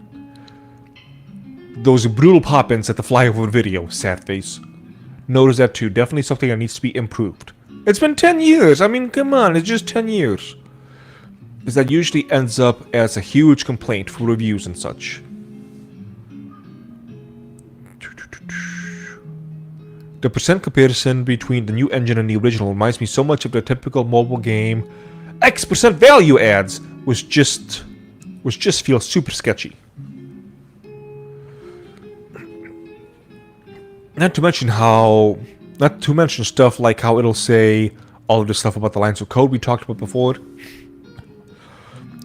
Speaker 2: Those brutal pop-ins at the flyover video, sad face. Notice that too, definitely something that needs to be improved. It's been 10 years, I mean, come on, it's just 10 years. Because that usually ends up as a huge complaint for reviews and such. The percent comparison between the new engine and the original reminds me so much of the typical mobile game X% value ads, which just feels super sketchy. Not to mention stuff like how it'll say all of the stuff about the lines of code we talked about before,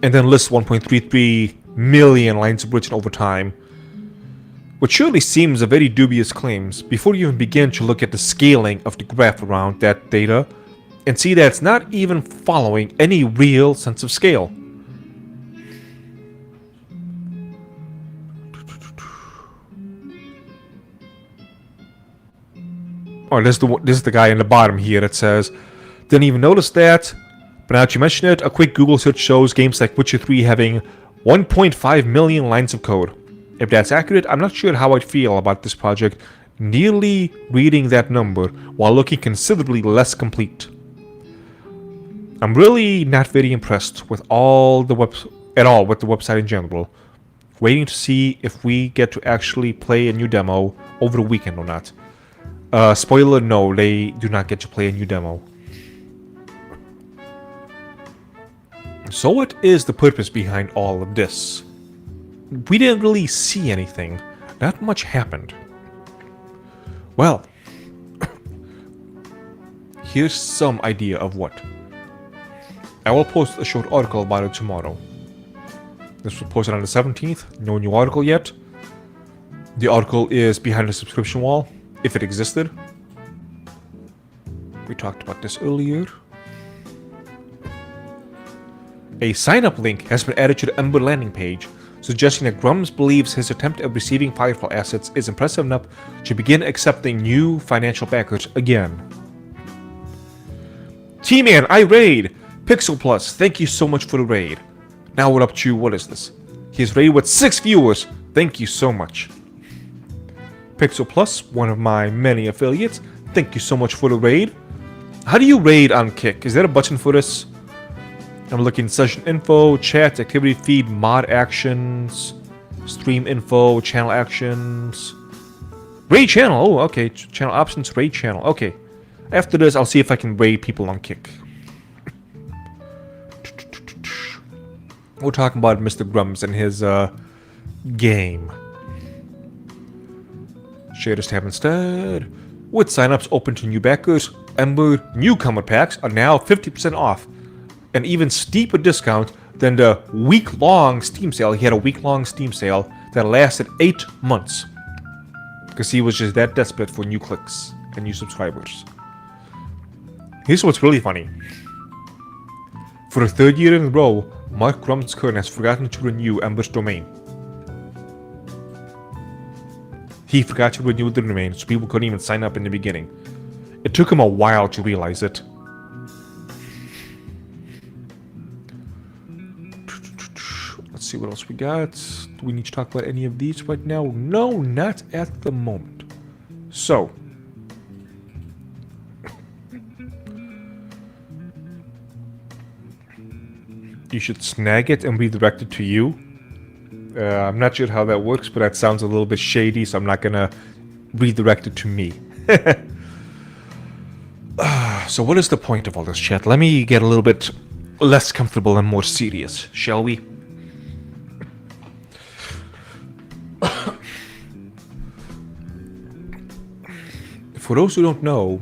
Speaker 2: and then list 1.33 million lines of written over time, which surely seems a very dubious claims before you even begin to look at the scaling of the graph around that data and see that it's not even following any real sense of scale. Oh, this is the guy in the bottom here that says, didn't even notice that, but now that you mention it, a quick Google search shows games like Witcher 3 having 1.5 million lines of code. If that's accurate, I'm not sure how I'd feel about this project nearly reading that number while looking considerably less complete. I'm really not very impressed with with the website in general. Waiting to see if we get to actually play a new demo over the weekend or not. Spoiler, no, they do not get to play a new demo. So what is the purpose behind all of this? We didn't really see anything. Not much happened. Well, here's some idea of what. I will post a short article about it tomorrow. This was posted on the 17th. No new article yet. The article is behind the subscription wall, if it existed. We talked about this earlier. A sign-up link has been added to the Ember landing page, suggesting that Grummz believes his attempt at receiving Firefall assets is impressive enough to begin accepting new financial backers again. T-Man, I raid! Pixel Plus, thank you so much for the raid. Now we're up to, what is this? He's raided with 6 viewers. Thank you so much. Pixel Plus, one of my many affiliates, thank you so much for the raid. How do you raid on Kick? Is there a button for this? I'm looking session info, chat, activity feed, mod actions, stream info, channel actions. Raid channel, oh, okay. Channel options, raid channel, okay. After this, I'll see if I can raid people on Kick. We're talking about Mr. Grummz and his game. Share this tab instead. With signups open to new backers, Ember newcomer packs are now 50% off. An even steeper discount than the week-long Steam sale. He had a week-long Steam sale that lasted 8 months. Because he was just that desperate for new clicks and new subscribers. Here's what's really funny. For the 3rd year in a row, Mark Grummz has forgotten to renew Ember's domain. He forgot to renew the domain, so people couldn't even sign up in the beginning. It took him a while to realize it. Let's see what else we got. Do we need to talk about any of these right now? No, not at the moment. So. You should snag it and redirect it to you. I'm not sure how that works, but that sounds a little bit shady, so I'm not gonna redirect it to me. So what is the point of all this chat? Let me get a little bit less comfortable and more serious, shall we? For those who don't know,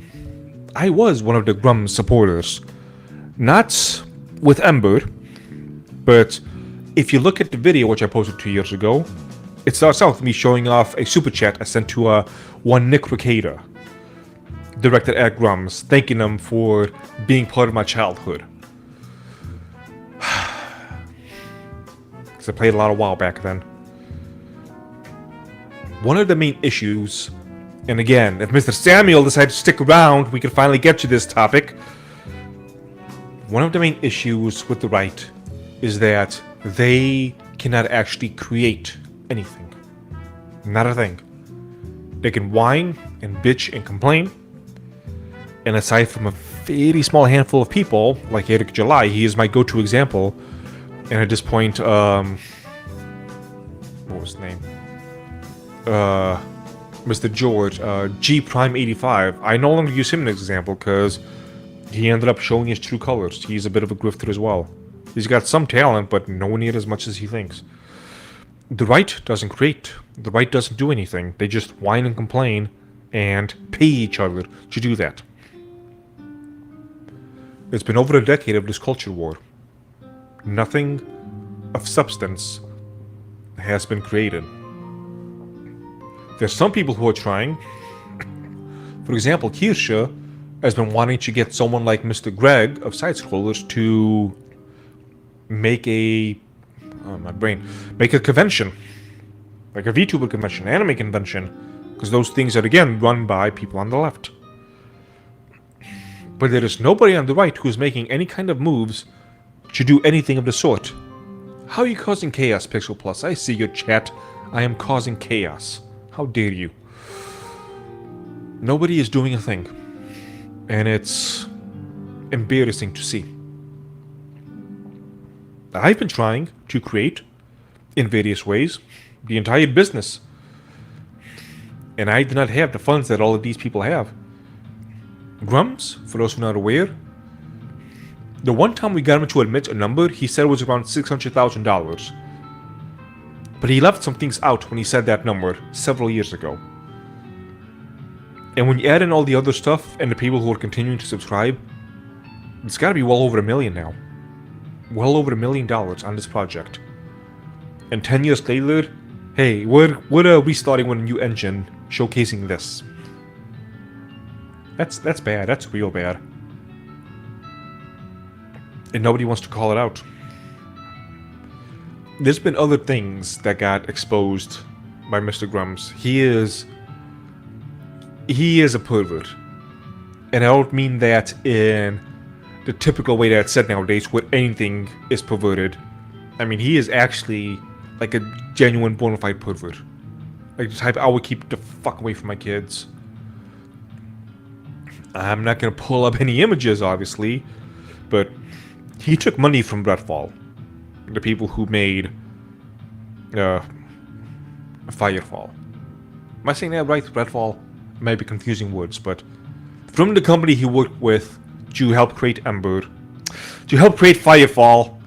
Speaker 2: I was one of the Grummz supporters. Not with Ember, but if you look at the video which I posted 2 years ago, it starts out with me showing off a super chat I sent to one Nick Ricada, directed at Grummz, thanking them for being part of my childhood. Because I played a lot of WoW back then. One of the main issues, and again, if Mr. Samuel decides to stick around, we can finally get to this topic. One of the main issues with the right is that they cannot actually create anything. Not a thing. They can whine and bitch and complain. And aside from a very small handful of people, like Eric July, he is my go-to example. And at this point, what was his name? Mr. George, G Prime 85. I no longer use him as an example because he ended up showing his true colors. He's a bit of a grifter as well. He's got some talent, but nowhere near as much as he thinks. The right doesn't create. The right doesn't do anything. They just whine and complain and pay each other to do that. It's been over a decade of this culture war. Nothing of substance has been created. There's some people who are trying. For example, Kirsche has been wanting to get someone like Mr. Greg of Side-Scrollers to make a... make a convention. Like a VTuber convention, anime convention. Because those things are, again, run by people on the left. But there is nobody on the right who is making any kind of moves to do anything of the sort. How are you causing chaos, Pixel Plus? I see your chat. I am causing chaos. How dare you? Nobody is doing a thing. And it's embarrassing to see. I've been trying to create, in various ways, the entire business. And I do not have the funds that all of these people have. Grummz, for those who are not aware, the one time we got him to admit a number, he said it was around $600,000. But he left some things out when he said that number several years ago. And when you add in all the other stuff and the people who are continuing to subscribe, it's gotta be well over $1 million now. Well over $1 million on this project. And 10 years later, hey, we're restarting with a new engine showcasing this. That's bad. That's real bad. And nobody wants to call it out. There's been other things that got exposed by Mr. Grummz. He is a pervert. And I don't mean that in the typical way that's said nowadays, where anything is perverted. I mean, he is actually like a genuine bona fide pervert. Like the type I would keep the fuck away from my kids. I'm not gonna pull up any images, obviously, but he took money from Redfall. The people who made Firefall. Am I saying that right? Redfall? Might be confusing words, but from the company he worked with to help create Ember, to help create Firefall.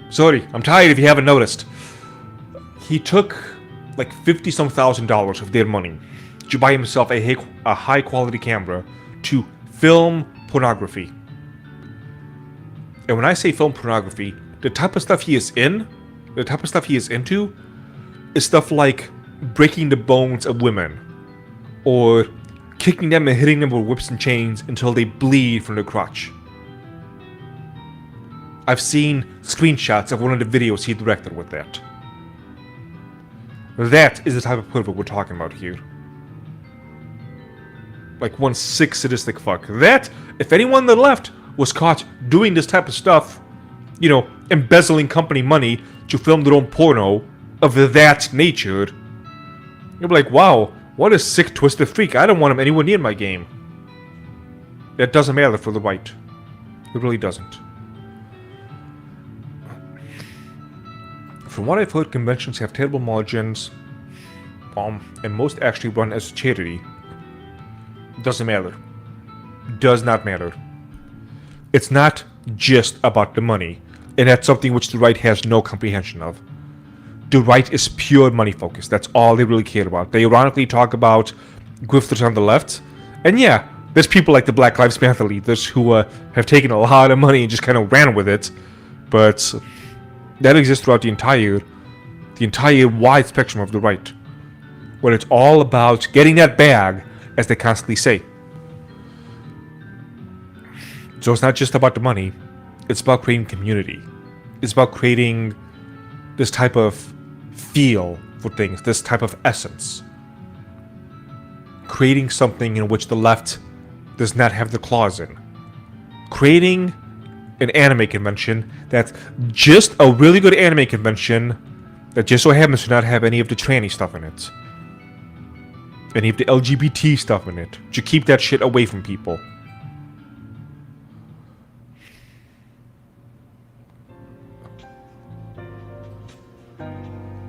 Speaker 2: Sorry, I'm tired if you haven't noticed. He took like $50-some thousand of their money to buy himself a high quality camera to film pornography. And when I say film pornography, the type of stuff he is into, is stuff like breaking the bones of women, or kicking them and hitting them with whips and chains until they bleed from the crotch. I've seen screenshots of one of the videos he directed with that. That is the type of pervert we're talking about here. Like one sick sadistic fuck. That, if anyone on the left was caught doing this type of stuff, you know, embezzling company money to film their own porno of that nature, you'll be like, wow, what a sick, twisted freak. I don't want him anywhere near my game. That doesn't matter for the right. It really doesn't. From what I've heard, conventions have terrible margins, and most actually run as a charity. Doesn't matter. Does not matter. It's not just about the money, and that's something which the right has no comprehension of. The right is pure money focused. That's all they really care about. They ironically talk about grifters on the left, and yeah, there's people like the Black Lives Matter leaders who have taken a lot of money and just kind of ran with it, but that exists throughout the entire wide spectrum of the right, where it's all about getting that bag, as they constantly say. So it's not just about the money, it's about creating community. It's about creating this type of feel for things, this type of essence. Creating something in which the left does not have the claws in. Creating an anime convention that's just a really good anime convention that just so happens to not have any of the tranny stuff in it. Any of the LGBT stuff in it. To keep that shit away from people.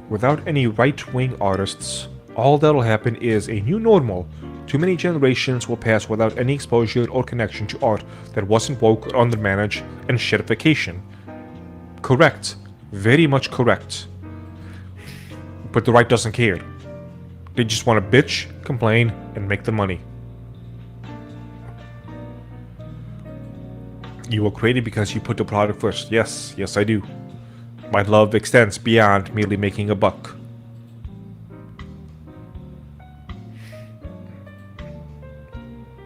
Speaker 2: Without any right-wing artists all that'll happen is a new normal. Too many generations will pass without any exposure or connection to art that wasn't woke or undermanaged and shitification. Correct. Very much correct. But the right doesn't care. They just want to bitch, complain, and make the money. You were created because you put the product first. Yes, yes I do. My love extends beyond merely making a buck.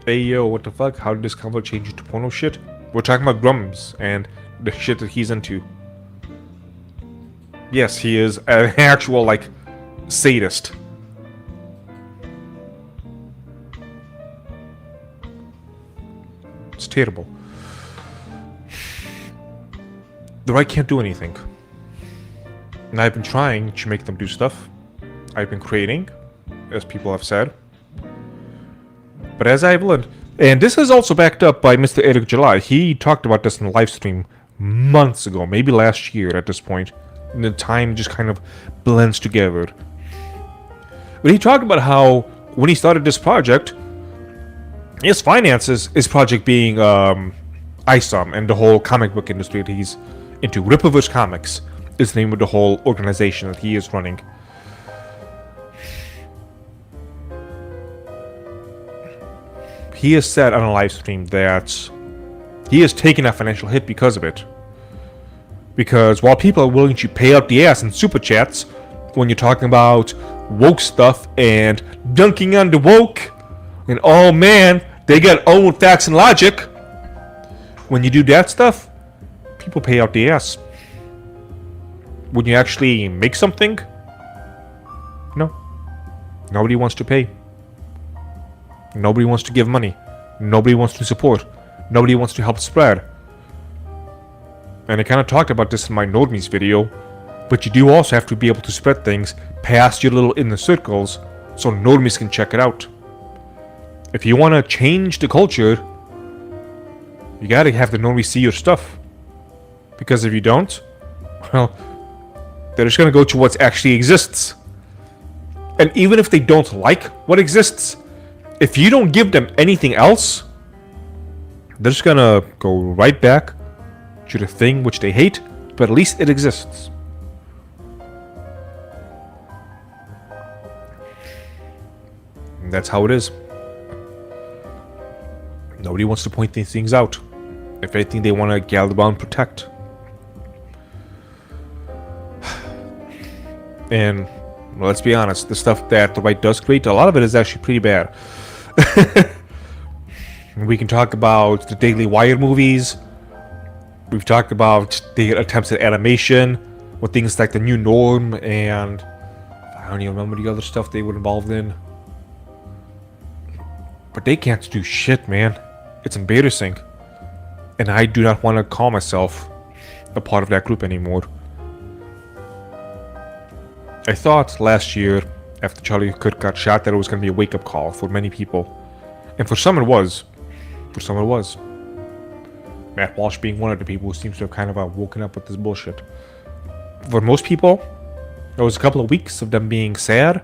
Speaker 2: Hey yo, what the fuck? How did this convo change into porno shit? We're talking about Grummz and the shit that he's into. Yes, he is an actual, like, sadist. It's terrible. The right can't do anything. And I've been trying to make them do stuff. I've been creating, as people have said. But as I've learned, and this is also backed up by Mr. Eric July. He talked about this in the live stream months ago, maybe last year at this point. And the time just kind of blends together. But he talked about how when he started this project, his finances, his project being ISOM and the whole comic book industry that he's into. Rippaverse Comics is the name of the whole organization that he is running. He has said on a live stream that he has taken a financial hit because of it. Because while people are willing to pay out the ass in super chats when you're talking about woke stuff and dunking on the woke, and oh man, they got own facts and logic. When you do that stuff, people pay out the ass. When you actually make something, no. Nobody wants to pay. Nobody wants to give money. Nobody wants to support. Nobody wants to help spread. And I kind of talked about this in my Normies video, but you do also have to be able to spread things past your little inner circles so Normies can check it out. If you want to change the culture, you gotta have the Normies see your stuff. Because if you don't, well, they're just gonna go to what actually exists. And even if they don't like what exists, if you don't give them anything else, they're just gonna go right back to the thing which they hate, but at least it exists. And that's how it is. Nobody wants to point these things out. If anything, they want to gather around and protect. And well, let's be honest, the stuff that the right does create, a lot of it is actually pretty bad. We can talk about the Daily Wire movies. We've talked about the attempts at animation with things like the New Norm, and I don't even remember the other stuff they were involved in. But they can't do shit, man. It's embarrassing. And I do not want to call myself a part of that group anymore. I thought last year, after Charlie Kirk got shot, that it was going to be a wake-up call for many people. And for some it was. For some it was. Matt Walsh being one of the people who seems to have kind of woken up with this bullshit. For most people, there was a couple of weeks of them being sad,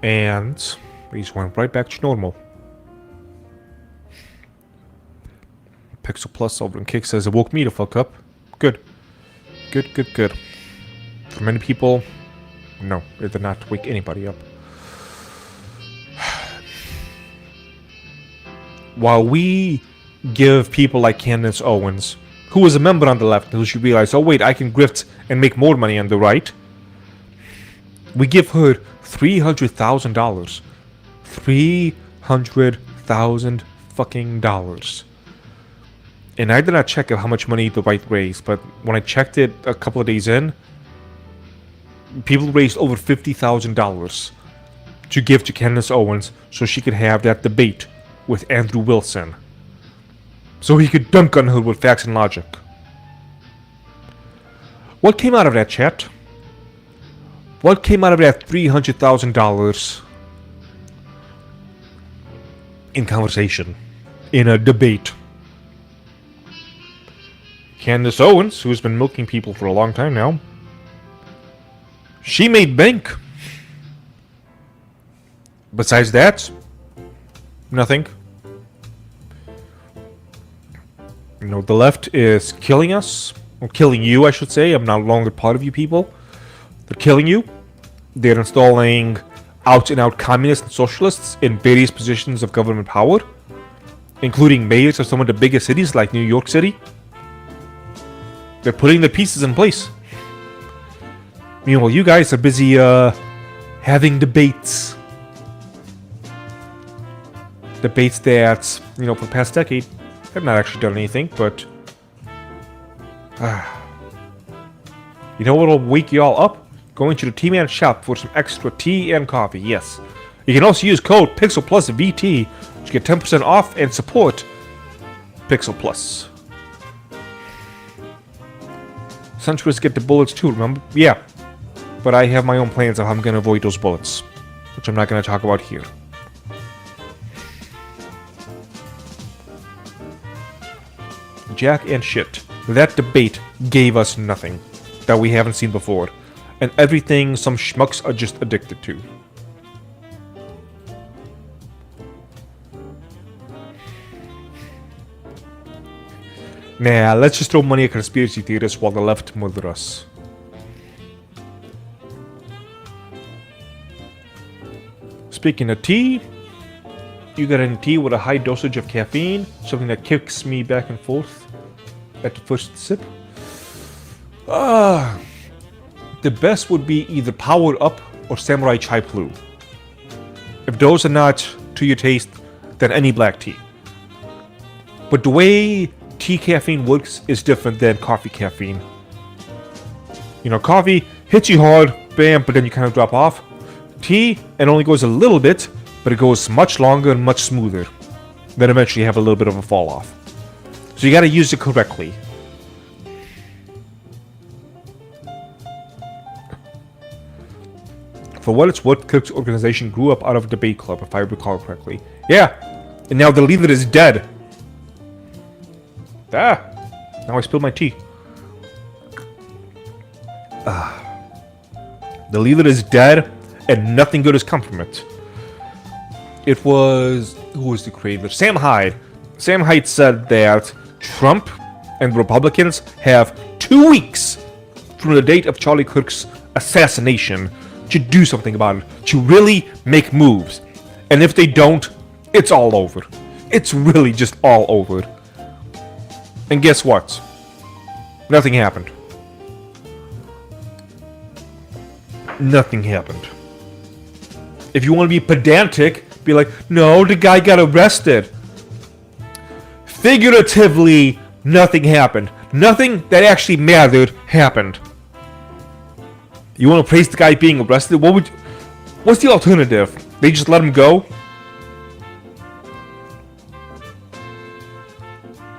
Speaker 2: and they just went right back to normal. Pixel Plus over in Kick says it woke me the fuck up. Good. Good, good, good. For many people, no, it did not wake anybody up. While we give people like Candace Owens, who was a member on the left, who should realize, oh wait, I can grift and make more money on the right, we give her $300,000. $300,000 fucking dollars. And I did not check how much money the right raised, but when I checked it a couple of days in, people raised over $50,000 to give to Candace Owens so she could have that debate with Andrew Wilson. So he could dunk on her with facts and logic. What came out of that, chat? What came out of that $300,000 in conversation, in a debate? Candace Owens, who's been milking people for a long time now, she made bank. Besides that, nothing. You know, the left is killing us. Or killing you, I should say. I'm no longer part of you people. They're killing you. They're installing out-and-out communists and socialists in various positions of government power, including mayors of some of the biggest cities like New York City. They're putting the pieces in place. Meanwhile, you guys are busy having debates. Debates that, you know, for the past decade have not actually done anything, but you know what'll wake you all up? Going to the T-Man shop for some extra tea and coffee, yes. You can also use code PixelPlusVT to get 10% off and support Pixel Plus. Centuries get the bullets too, remember? Yeah. But I have my own plans of how I'm going to avoid those bullets, which I'm not going to talk about here. Jack and shit. That debate gave us nothing that we haven't seen before, and everything some schmucks are just addicted to. Nah, let's just throw money at conspiracy theorists while the left murder us. Speaking of tea, you got any tea with a high dosage of caffeine? Something that kicks me back and forth at the first sip? The best would be either Power Up or Samurai Chai Blue. If those are not to your taste, then any black tea. But the way tea caffeine works is different than coffee caffeine. You know, coffee hits you hard, bam, but then you kind of drop off. Tea, it only goes a little bit, but it goes much longer and much smoother. Then eventually you have a little bit of a fall off. So you gotta use it correctly. For what it's worth, Kirk's organization grew up out of a debate club, if I recall correctly. Yeah, and now the leader is dead. Now I spilled my tea. The leader is dead, and nothing good has come from it. It was... who was the creator? Sam Hyde. Sam Hyde said that Trump and the Republicans have 2 weeks from the date of Charlie Kirk's assassination to do something about it, to really make moves. And if they don't, it's all over. It's really just all over. And guess what? Nothing happened. Nothing happened. If you want to be pedantic, be like, no, the guy got arrested. Figuratively, nothing happened. Nothing that actually mattered happened. You want to praise the guy being arrested? What's the alternative? They just let him go?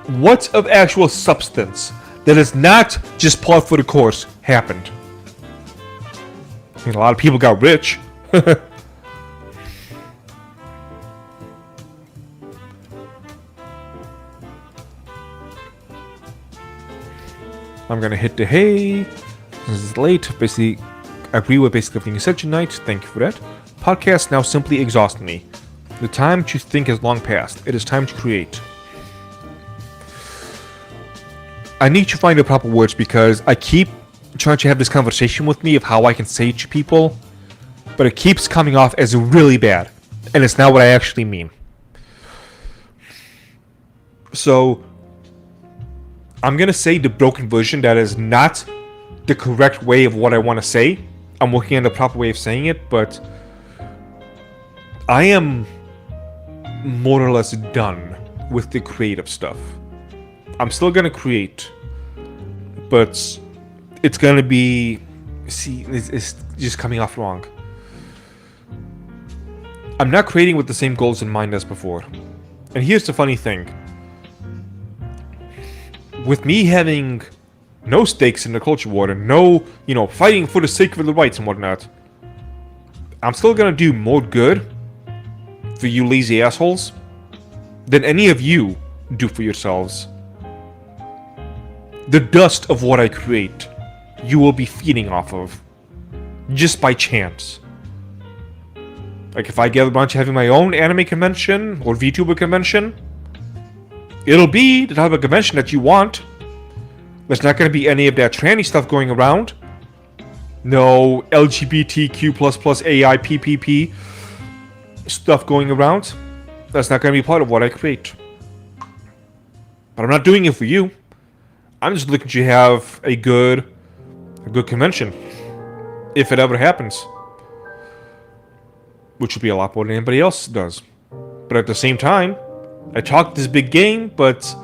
Speaker 2: What of actual substance that is not just par for the course happened? I mean, a lot of people got rich. I'm gonna hit the hay. This is late. Basically, I agree with basically everything you said tonight. Thank you for that. Podcast now simply exhaust me. The time to think has long passed. It is time to create. I need to find the proper words because I keep trying to have this conversation with me of how I can say it to people, but it keeps coming off as really bad, and it's not what I actually mean. So, I'm gonna say the broken version that is not the correct way of what I want to say. I'm working on the proper way of saying it, but I am more or less done with the creative stuff. I'm still gonna create, but it's gonna be... see, it's just coming off wrong. I'm not creating with the same goals in mind as before. And here's the funny thing. With me having no stakes in the culture war and no, fighting for the sake of the rights and whatnot, I'm still gonna do more good for you lazy assholes than any of you do for yourselves. The dust of what I create, you will be feeding off of, just by chance. Like, if I get around to having my own anime convention or VTuber convention, it'll be the type of convention that you want. There's not going to be any of that tranny stuff going around. No LGBTQ++ AI PPP stuff going around. That's not going to be part of what I create. But I'm not doing it for you. I'm just looking to have a good convention. If it ever happens. Which would be a lot more than anybody else does. But at the same time, I talk this big game, but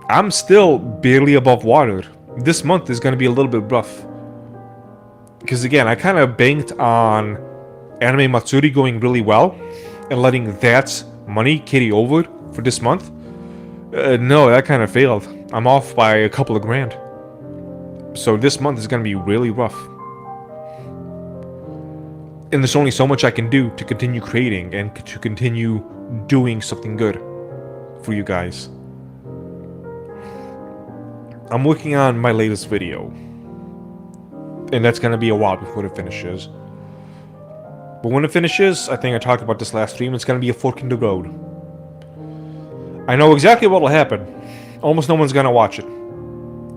Speaker 2: I'm still barely above water. This month is going to be a little bit rough. Because again, I kind of banked on Anime Matsuri going really well and letting that money carry over for this month. No, that kind of failed. I'm off by a couple of grand. So this month is going to be really rough. And there's only so much I can do to continue creating and to continue doing something good for you guys. I'm working on my latest video. And that's going to be a while before it finishes. But when it finishes, I think I talked about this last stream, it's going to be a fork in the road. I know exactly what will happen. Almost no one's going to watch it.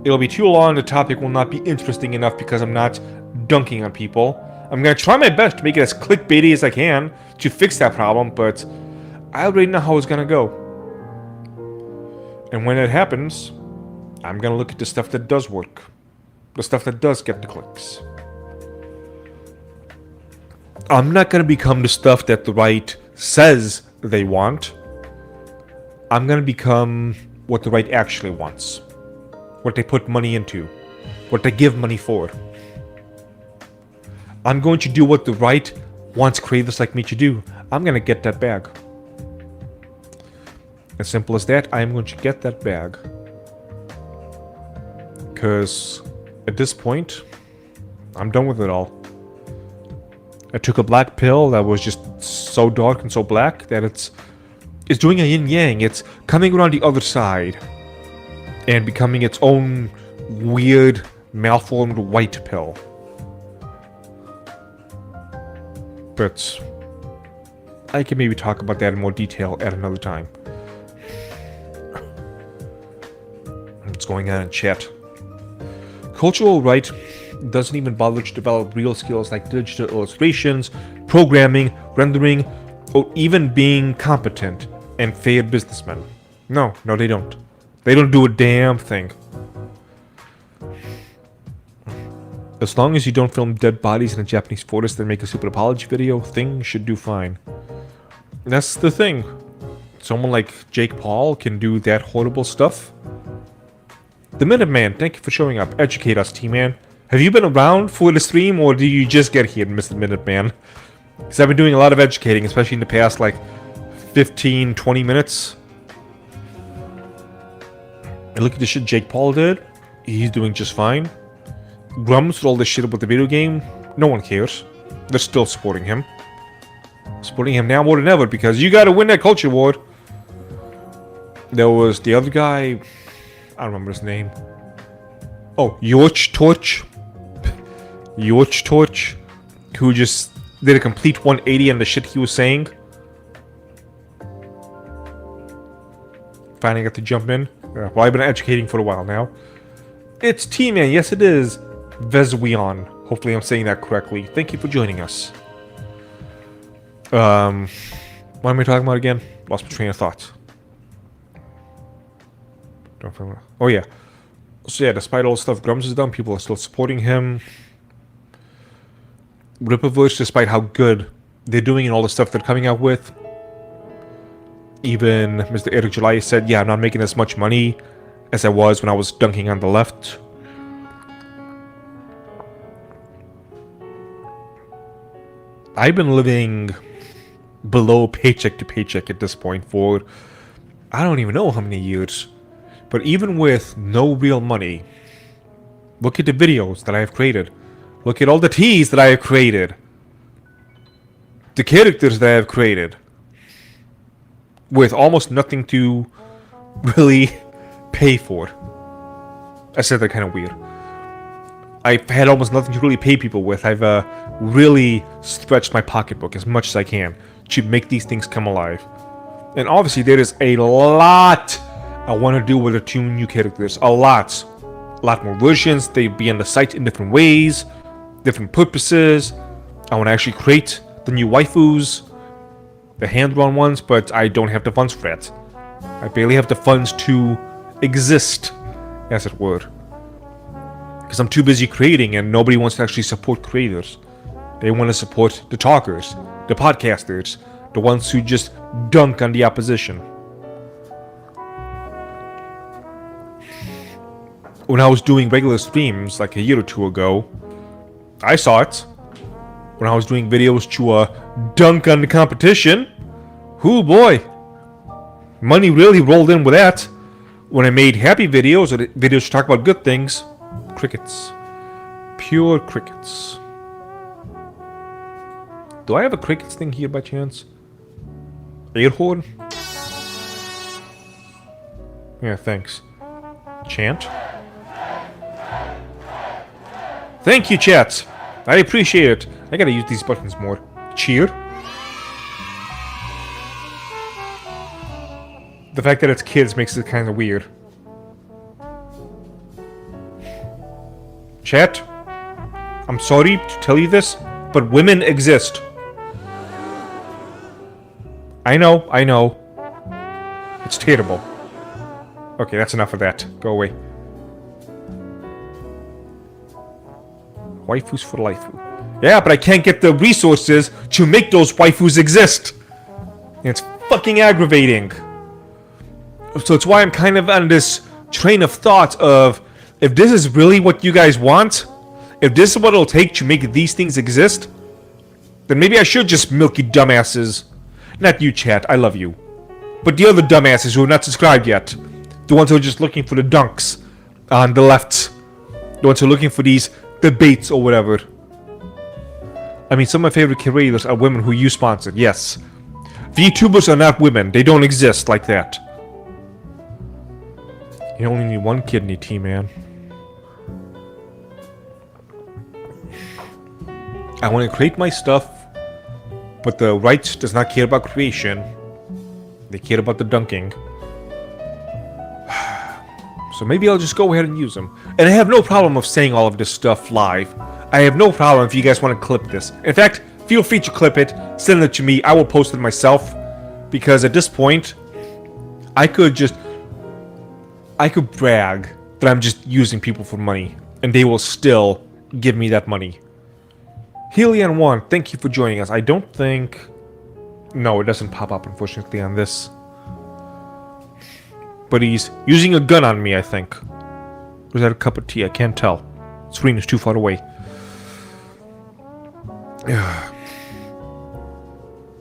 Speaker 2: It'll be too long, the topic will not be interesting enough because I'm not dunking on people. I'm going to try my best to make it as clickbaity as I can to fix that problem, but I already know how it's going to go. And when it happens, I'm going to look at the stuff that does work. The stuff that does get the clicks. I'm not going to become the stuff that the right says they want. I'm going to become what the right actually wants. What they put money into. What they give money for. I'm going to do what the right wants creators like me to do. I'm going to get that bag. As simple as that, I am going to get that bag. Because at this point, I'm done with it all. I took a black pill that was just so dark and so black that it's doing a yin-yang. It's coming around the other side and becoming its own weird, malformed white pill. But I can maybe talk about that in more detail at another time. What's going on in chat? Cultural right doesn't even bother to develop real skills like digital illustrations, programming, rendering, or even being competent and fair businessmen. No, they don't. They don't do a damn thing. As long as you don't film dead bodies in a Japanese forest and make a stupid apology video, things should do fine. That's the thing. Someone like Jake Paul can do that horrible stuff. The Minuteman, thank you for showing up. Educate us, T-Man. Have you been around for the stream, or do you just get here, Mr. Minuteman? Because I've been doing a lot of educating, especially in the past, 15, 20 minutes. And look at the shit Jake Paul did. He's doing just fine. Grummz with all this shit about the video game. No one cares. They're still supporting him. Supporting him now more than ever, because you gotta win that culture war. There was the other guy... I don't remember his name. Oh, Yorch Torch. Yorch Torch. Who just did a complete 180 on the shit he was saying. Finally got to jump in. Well, I've been educating for a while now. It's T-Man. Yes, it is. Vezwion. Hopefully I'm saying that correctly. Thank you for joining us. What am I talking about again? Lost my train of thought. Oh yeah. So yeah, despite all the stuff Grummz has done, people are still supporting him. Rippaverse, despite how good they're doing and all the stuff they're coming out with. Even Mr. Eric July said, yeah, I'm not making as much money as I was when I was dunking on the left. I've been living below paycheck to paycheck at this point for I don't even know how many years. But even with no real money, look at the videos that I have created. Look at all the teas that I have created. The characters that I have created. With almost nothing to really pay for. I said that kind of weird. I've had almost nothing to really pay people with. I've really stretched my pocketbook as much as I can to make these things come alive. And obviously there is a lot I want to do with the 2 new characters. A lot more versions. They be on the site in different ways, different purposes. I want to actually create the new waifus, the hand-drawn ones, but I don't have the funds for that. I barely have the funds to exist, as it were. Because I'm too busy creating and nobody wants to actually support creators. They want to support the talkers, the podcasters, the ones who just dunk on the opposition. When I was doing regular streams like a year or 2 ago, I saw it. When I was doing videos to dunk on the competition, whoo boy, money really rolled in with that. When I made happy videos or videos to talk about good things, crickets. Pure crickets. Do I have a crickets thing here by chance? Air horn? Yeah, thanks. Chant? Thank you, chat. I appreciate it. I gotta use these buttons more. Cheer? The fact that it's kids makes it kind of weird. Chat, I'm sorry to tell you this, but women exist. I know. It's terrible. Okay, that's enough of that. Go away. Waifus for life. Yeah, but I can't get the resources to make those waifus exist. And it's fucking aggravating. So it's why I'm kind of on this train of thought of, if this is really what you guys want, if this is what it'll take to make these things exist, then maybe I should just milk you dumbasses. Not you, chat, I love you. But the other dumbasses who are not subscribed yet. The ones who are just looking for the dunks on the left. The ones who are looking for these debates or whatever. I mean, some of my favorite creators are women who you sponsored, yes. VTubers are not women, they don't exist like that. You only need one kidney, T-Man. I want to create my stuff, but the rights does not care about creation. They care about the dunking. So maybe I'll just go ahead and use them. And I have no problem of saying all of this stuff live. I have no problem if you guys want to clip this. In fact, feel free to clip it, send it to me, I will post it myself. Because at this point, I could brag that I'm just using people for money. And they will still give me that money. Helion1, thank you for joining us. I don't think... No, it doesn't pop up, unfortunately, on this. But he's using a gun on me, I think. Or is that a cup of tea? I can't tell. The screen is too far away.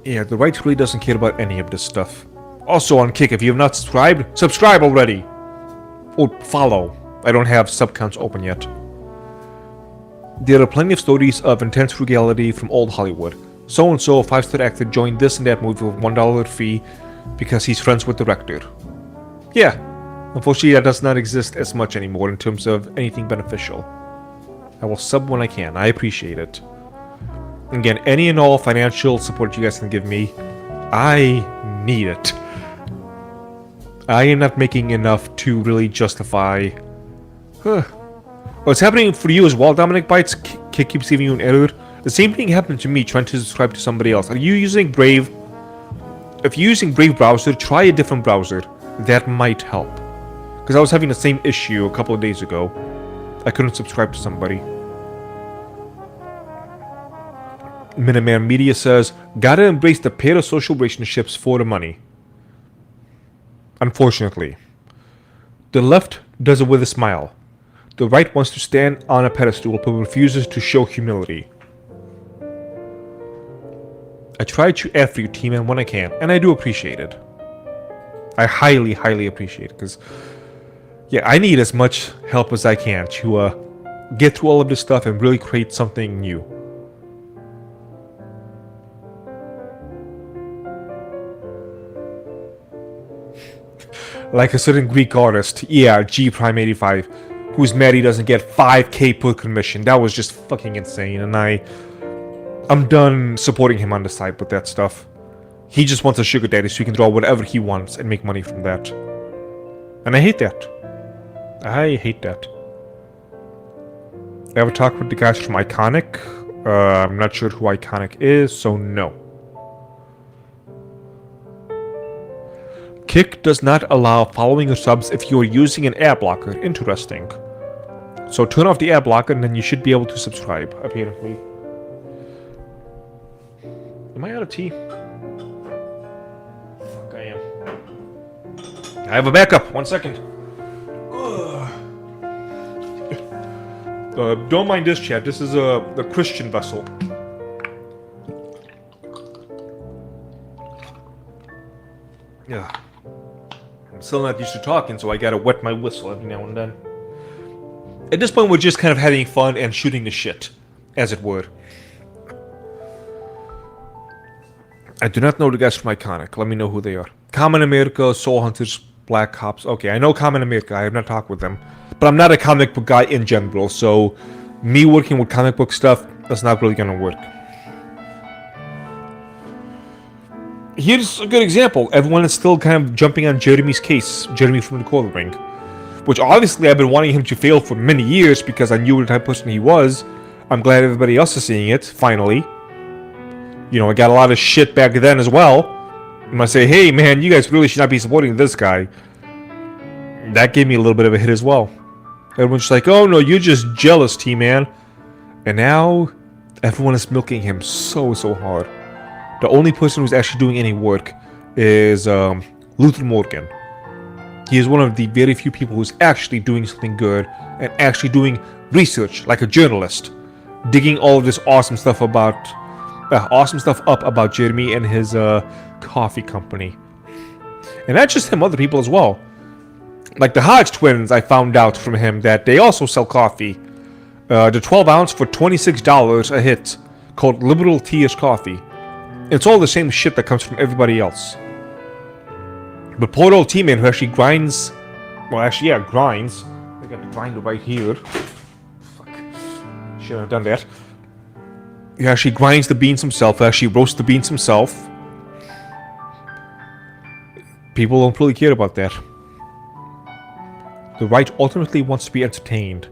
Speaker 2: Yeah, the right really doesn't care about any of this stuff. Also on Kick, if you have not subscribed, subscribe already! Or follow. I don't have sub counts open yet. There are plenty of stories of intense frugality from old Hollywood. So-and-so, a 5-star actor, joined this and that movie with $1 fee because he's friends with the director. Yeah, unfortunately that does not exist as much anymore in terms of anything beneficial. I will sub when I can, I appreciate it. Again, any and all financial support you guys can give me, I need it. I am not making enough to really justify... What's happening for you as well, Dominic Bites? Kick keeps giving you an error. The same thing happened to me trying to subscribe to somebody else. Are you using Brave? If you're using Brave browser, try a different browser. That might help. Because I was having the same issue a couple of days ago. I couldn't subscribe to somebody. Minuteman Media says, gotta embrace the parasocial relationships for the money. Unfortunately. The left does it with a smile. The right wants to stand on a pedestal but refuses to show humility. I try to add for you, T-Man, when I can, and I do appreciate it. I highly, highly appreciate it, because, yeah, I need as much help as I can to get through all of this stuff and really create something new. Like a certain Greek artist, yeah, G Prime 85. who's mad he doesn't get 5k per commission. That was just fucking insane, and I'm done supporting him on the side with that stuff. He just wants a sugar daddy so he can draw whatever he wants and make money from that. And I hate that. I hate that. Ever talk with the guys from Iconic? I'm not sure who Iconic is, so no. Kick does not allow following your subs if you are using an ad blocker. Interesting. So turn off the ad blocker and then you should be able to subscribe, apparently. Am I out of tea? Fuck, I am. I have a backup. 1 second. Don't mind this, chat. This is the Christian vessel. Yeah. I'm still not used to talking, so I gotta wet my whistle every now and then. At this point, we're just kind of having fun and shooting the shit, as it were. I do not know the guys from Iconic. Let me know who they are. Common America, Soul Hunters, Black Ops. Okay, I know Common America. I have not talked with them. But I'm not a comic book guy in general, so me working with comic book stuff, that's not really gonna work. Here's a good example. Everyone is still kind of jumping on Jeremy's case. Jeremy from the Coil Ring. Which obviously I've been wanting him to fail for many years because I knew the type of person he was. I'm glad everybody else is seeing it, finally. You know, I got a lot of shit back then as well. I'm gonna say, hey man, you guys really should not be supporting this guy. That gave me a little bit of a hit as well. Everyone's just like, oh no, you're just jealous, T-Man. And now, everyone is milking him so hard. The only person who's actually doing any work is Luther Morgan. He is one of the very few people who's actually doing something good and actually doing research like a journalist, digging all of this awesome stuff up about Jeremy and his coffee company. And not just him, other people as well. Like the Hodge twins, I found out from him that they also sell coffee. The 12 ounce for $26 a hit, called Liberal Tears Coffee. It's all the same shit that comes from everybody else. But poor old T-Man who actually grinds... Well, actually, yeah, grinds. I got the grinder right here. Fuck. Shouldn't have done that. He actually grinds the beans himself, actually roasts the beans himself. People don't really care about that. The right ultimately wants to be entertained.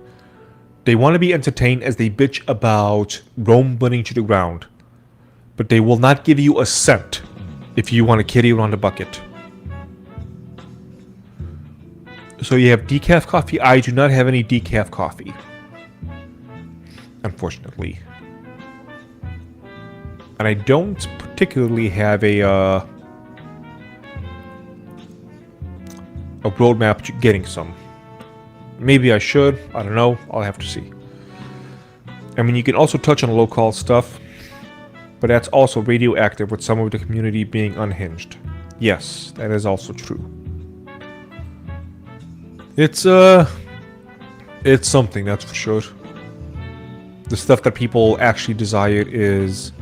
Speaker 2: They want to be entertained as they bitch about Rome burning to the ground. But they will not give you a cent if you want to carry around a bucket. So you have decaf coffee. I do not have any decaf coffee. Unfortunately. And I don't particularly have a roadmap to getting some. Maybe I should. I don't know. I'll have to see. I mean, you can also touch on local stuff. But that's also radioactive with some of the community being unhinged. Yes, that is also true. It's something, that's for sure. The stuff that people actually desire is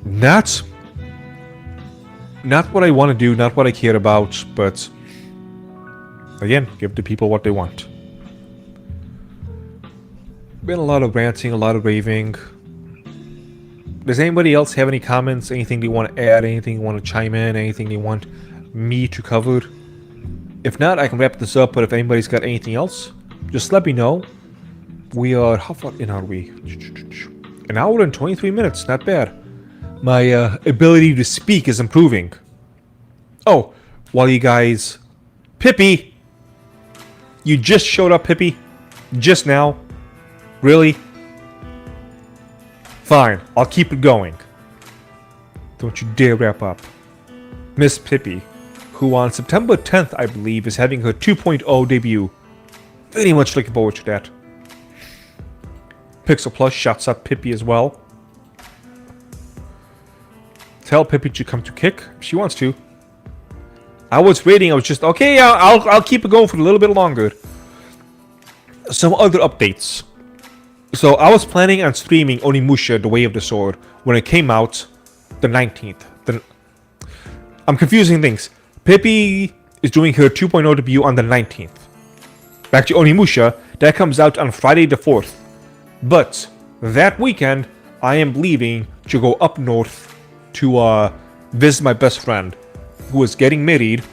Speaker 2: not what I want to do, not what I care about, but again, give the people what they want. Been a lot of ranting, a lot of raving. Does anybody else have any comments, anything they want to add, anything they want to chime in, anything they want me to cover? If not, I can wrap this up, but if anybody's got anything else, just let me know. We are, how far in are we? An hour and 23 minutes, not bad. My ability to speak is improving. Oh, while you guys... Pippi! You just showed up, Pippi? Just now? Really? Fine, I'll keep it going. Don't you dare wrap up. Miss Pippi, who on September 10th, I believe, is having her 2.0 debut. Very much looking forward to that. Pixel Plus shouts out Pippi as well. Tell Pippi to come to Kick if she wants to. I was waiting, I was just, okay, I'll keep it going for a little bit longer. Some other updates. So I was planning on streaming Onimusha, The Way of the Sword, when it came out the 19th. I'm confusing things. Pippi is doing her 2.0 debut on the 19th.
Speaker 1: back to Onimusha. That comes out on Friday the 4th. But that weekend, I am leaving to go up north to visit my best friend, who is getting married,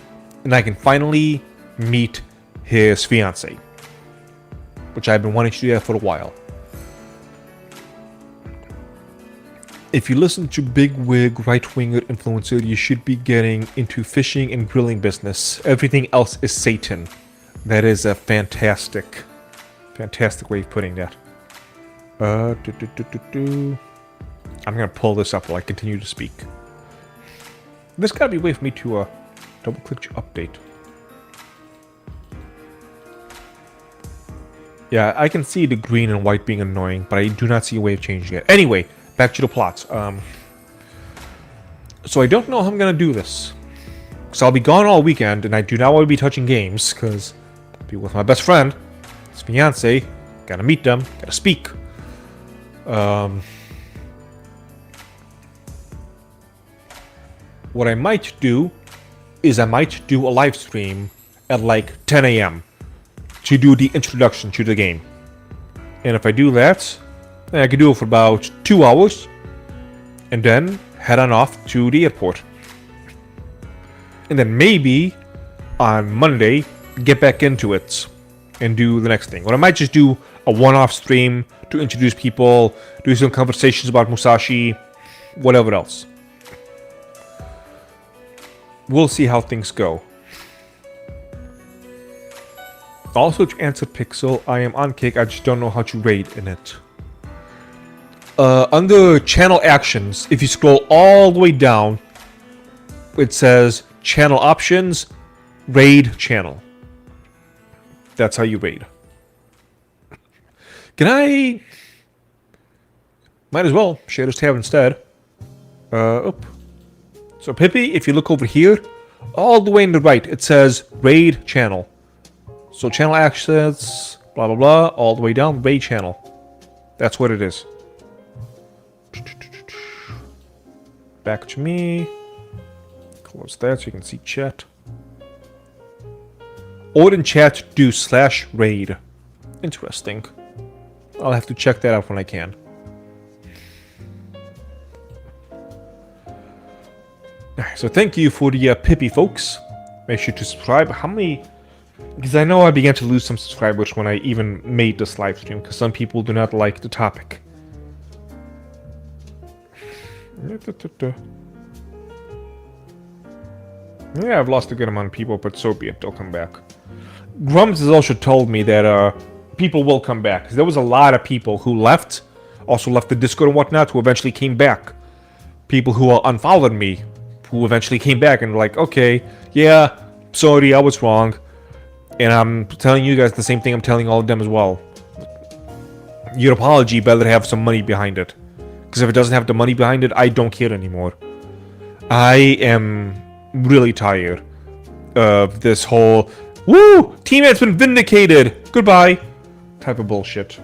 Speaker 1: and I can finally meet his fiance, which I've been wanting to do that for a while. If you listen to bigwig right-winger influencer, you should be getting into fishing and grilling business. Everything else is Satan. That is a fantastic way of putting that. I'm gonna pull this up while I continue to speak. There's gotta be a way for me to double-click to update. Yeah, I can see the green and white being annoying, but I do not see a way of changing it. Anyway, back to the plots. So I don't know how I'm gonna do this, because I'll be gone all weekend, and I do not want to be touching games, because I'll be with my best friend, his fiance, gotta meet them, gotta speak. What I might do is I might do a live stream at like 10 a.m. to do the introduction to the game. And if I do that, then I can do it for about 2 hours and then head on off to the airport. And then maybe on Monday, get back into it and do the next thing. Or I might just do a one-off stream to introduce people, do some conversations about Musashi, whatever else. We'll see how things go. Also, to answer Pixel, I am on Kick, I just don't know how to raid in it. Under channel actions, if you scroll all the way down, it says channel options, raid channel. That's how you raid. Can I... Might as well share this tab instead. So Pippi, if you look over here, all the way in the right, it says raid channel. So channel access, blah blah blah, all the way down, raid channel. That's what it is. Back to me. Close that so you can see chat. Or in chat, do /raid. Interesting. I'll have to check that out when I can. So thank you for the Pippi, folks. Make sure to subscribe. How many... Because I know I began to lose some subscribers when I even made this live stream, because some people do not like the topic. Yeah, I've lost a good amount of people, but so be it. They'll come back. Grummz has also told me that people will come back. 'Cause there was a lot of people who left, also left the Discord and whatnot, who eventually came back. People who unfollowed me, who eventually came back and were like, okay, yeah, sorry, I was wrong. And I'm telling you guys the same thing I'm telling all of them as well. Your apology better have some money behind it. Because if it doesn't have the money behind it, I don't care anymore. I am really tired of this whole, woo, teammate's been vindicated, goodbye, type of bullshit.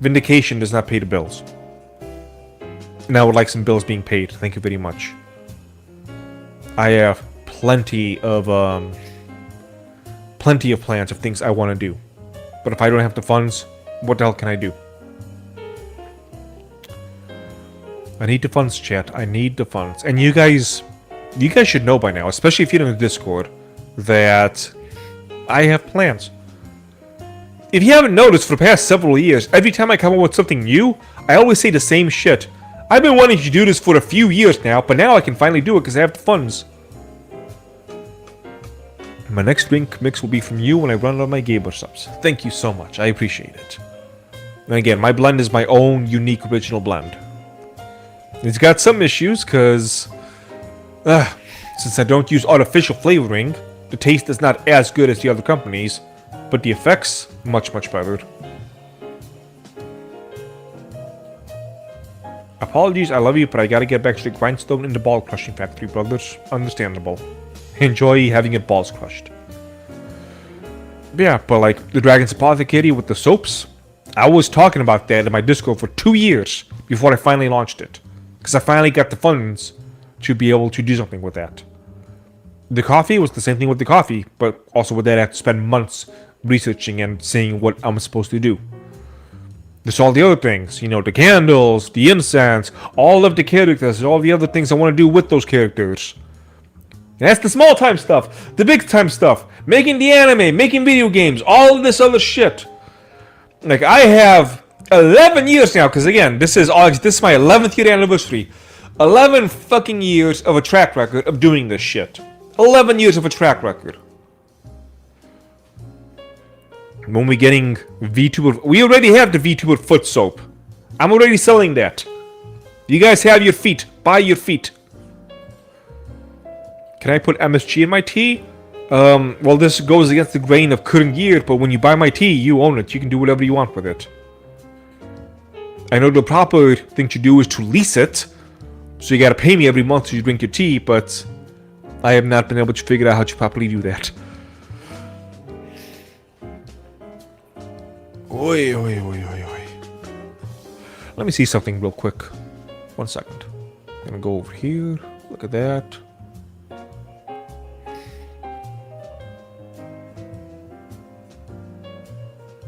Speaker 1: Vindication does not pay the bills. And I would like some bills being paid, thank you very much. I have plenty of plans of things I want to do. But if I don't have the funds, what the hell can I do? I need the funds, chat. I need the funds. And you guys should know by now, especially if you're in the Discord, that I have plans. If you haven't noticed, for the past several years, every time I come up with something new, I always say the same shit. I've been wanting to do this for a few years now, but now I can finally do it because I have the funds. My next drink mix will be from you when I run out of my Gamer subs. Thank you so much. I appreciate it. And again, my blend is my own unique original blend. It's got some issues because since I don't use artificial flavoring, the taste is not as good as the other companies, but the effects, much better. Apologies, I love you, but I gotta get back to the grindstone in the ball crushing factory, brothers. Understandable. Enjoy having your balls crushed. Yeah, but like the Dragon's Apothecary with the soaps, I was talking about that in my Discord for 2 years before I finally launched it. Because I finally got the funds to be able to do something with that. The coffee was the same thing with the coffee, but also with that I had to spend months researching and seeing what I'm supposed to do. There's all the other things, you know, the candles, the incense, all of the characters, all the other things I want to do with those characters. And that's the small time stuff, the big time stuff, making the anime, making video games, all of this other shit. Like, I have 11 years now, because again, this is my 11th year anniversary. 11 fucking years of a track record of doing this shit. 11 years of a track record. When we getting VTuber, we already have the VTuber foot soap. I'm already selling that. You guys have your feet. Buy your feet. Can I put MSG in my tea? Well, this goes against the grain of current year, but when you buy my tea, you own it. You can do whatever you want with it. I know the proper thing to do is to lease it, so you gotta pay me every month to drink your tea, but I have not been able to figure out how to properly do that. Oi, oi, oi, oi, oi. Let me see something real quick. 1 second. I'm gonna go over here. Look at that.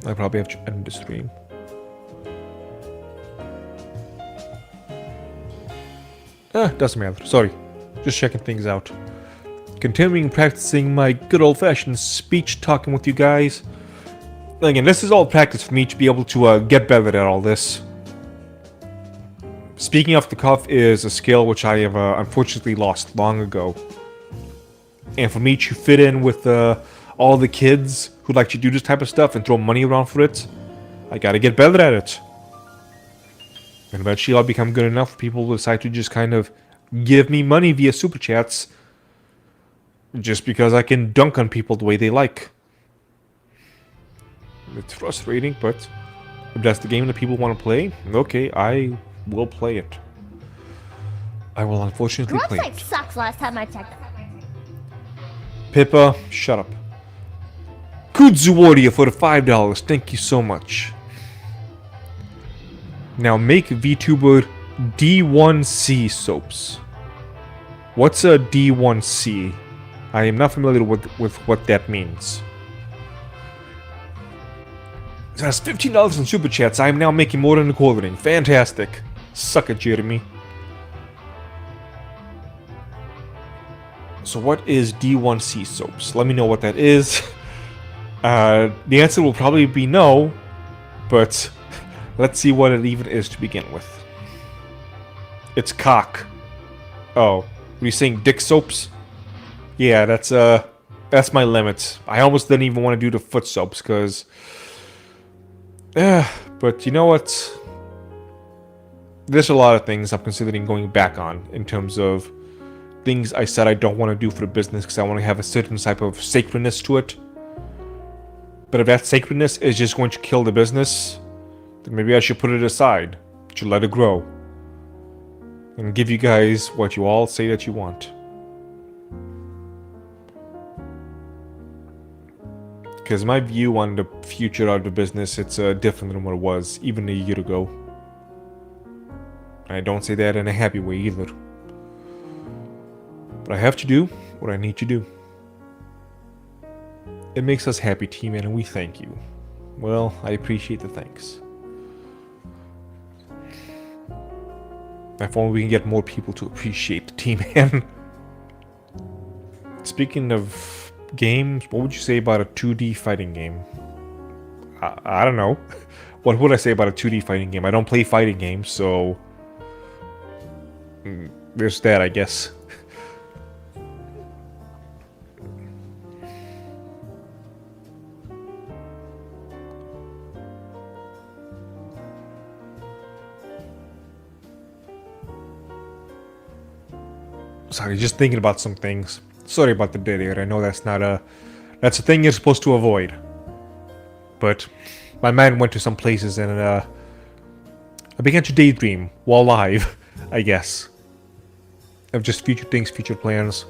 Speaker 1: I probably have to end the stream. Doesn't matter. Sorry. Just checking things out. Continuing practicing my good old-fashioned speech talking with you guys. Again, this is all practice for me to be able to get better at all this. Speaking off the cuff is a skill which I have unfortunately lost long ago. And for me to fit in with all the kids who like to do this type of stuff and throw money around for it, I gotta get better at it. And eventually I'll become good enough for people to decide to just kind of give me money via super chats just because I can dunk on people the way they like. It's frustrating, but if that's the game that people want to play, okay, I will play it. I will unfortunately play
Speaker 6: Grummz
Speaker 1: it.
Speaker 6: sucks last time I checked.
Speaker 1: Pippa, shut up. Kudzu Warrior for the $5. Thank you so much. Now make VTuber D1C soaps. What's a D1C? I am not familiar with what that means. That's $15 in super chats. I am now making more than a quartering. Fantastic. Suck it, Jeremy. So what is D1C soaps? Let me know what that is. The answer will probably be no, but let's see what it even is to begin with. It's cock. Oh, were you saying dick soaps? Yeah, that's my limit. I almost didn't even want to do the foot soaps because... but you know what? There's a lot of things I'm considering going back on in terms of things I said I don't want to do for the business because I want to have a certain type of sacredness to it. But if that sacredness is just going to kill the business, then maybe I should put it aside, to let it grow, and give you guys what you all say that you want. Because my view on the future of the business, it's different than what it was even a year ago. I don't say that in a happy way either. But I have to do what I need to do. It makes us happy, T-Man, and we thank you. Well, I appreciate the thanks. If only we can get more people to appreciate the T-Man. Speaking of games, what would you say about a 2D fighting game? I don't know. What would I say about a 2D fighting game? I don't play fighting games, so... there's that, I guess. Sorry, just thinking about some things. Sorry about the dead air. I know that's not a... that's a thing you're supposed to avoid. But my mind went to some places and I began to daydream while live, I guess. Of just future things, future plans.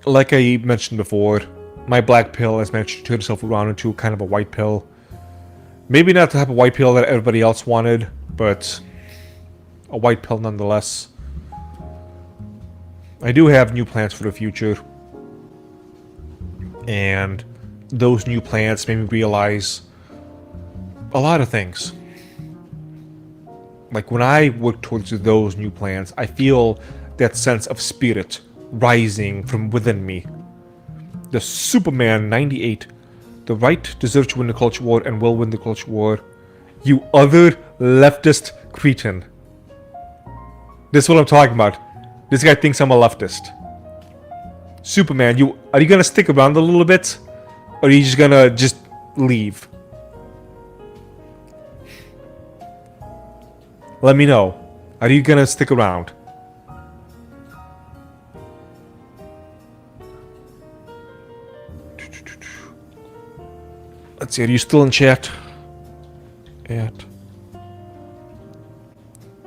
Speaker 1: Like I mentioned before, my black pill has managed to turn itself around into kind of a white pill. Maybe not the type of white pill that everybody else wanted, but a white pill nonetheless. I do have new plans for the future. And
Speaker 2: those new plants made me realize a lot of things. Like when I work towards those new plans, I feel that sense of spirit rising from within me. The Superman 98. The right deserves to win the culture war and will win the culture war. You other leftist cretin. This is what I'm talking about. This guy thinks I'm a leftist. Superman, are you gonna stick around a little bit? Or are you just gonna leave? Let me know. Are you gonna stick around? Let's see, are you still in chat?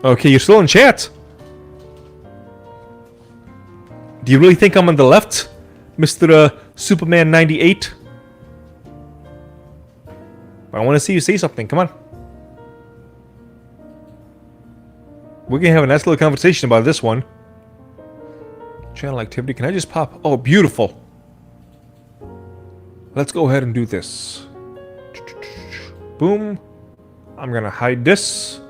Speaker 2: Okay, you're still in chat. Do you really think I'm on the left, Mr. Superman 98? I want to see you say something. Come on. We're gonna have a nice little conversation about this one. Channel activity. Can I just pop? Oh, beautiful. Let's go ahead and do this. Boom. I'm gonna hide this.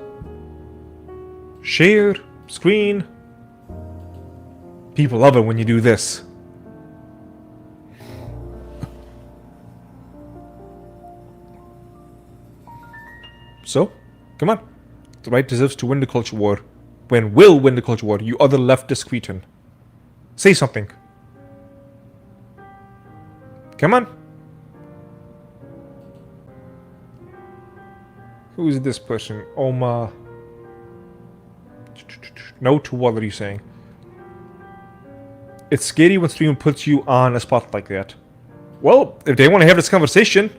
Speaker 2: Share. Screen. People love it when you do this. So, come on. The right deserves to win the culture war. When will win the culture war, you other leftist cretin. Say something. Come on. Who is this person? Oma. No to what are you saying? It's scary when stream puts you on a spot like that. Well, if they want to have this conversation,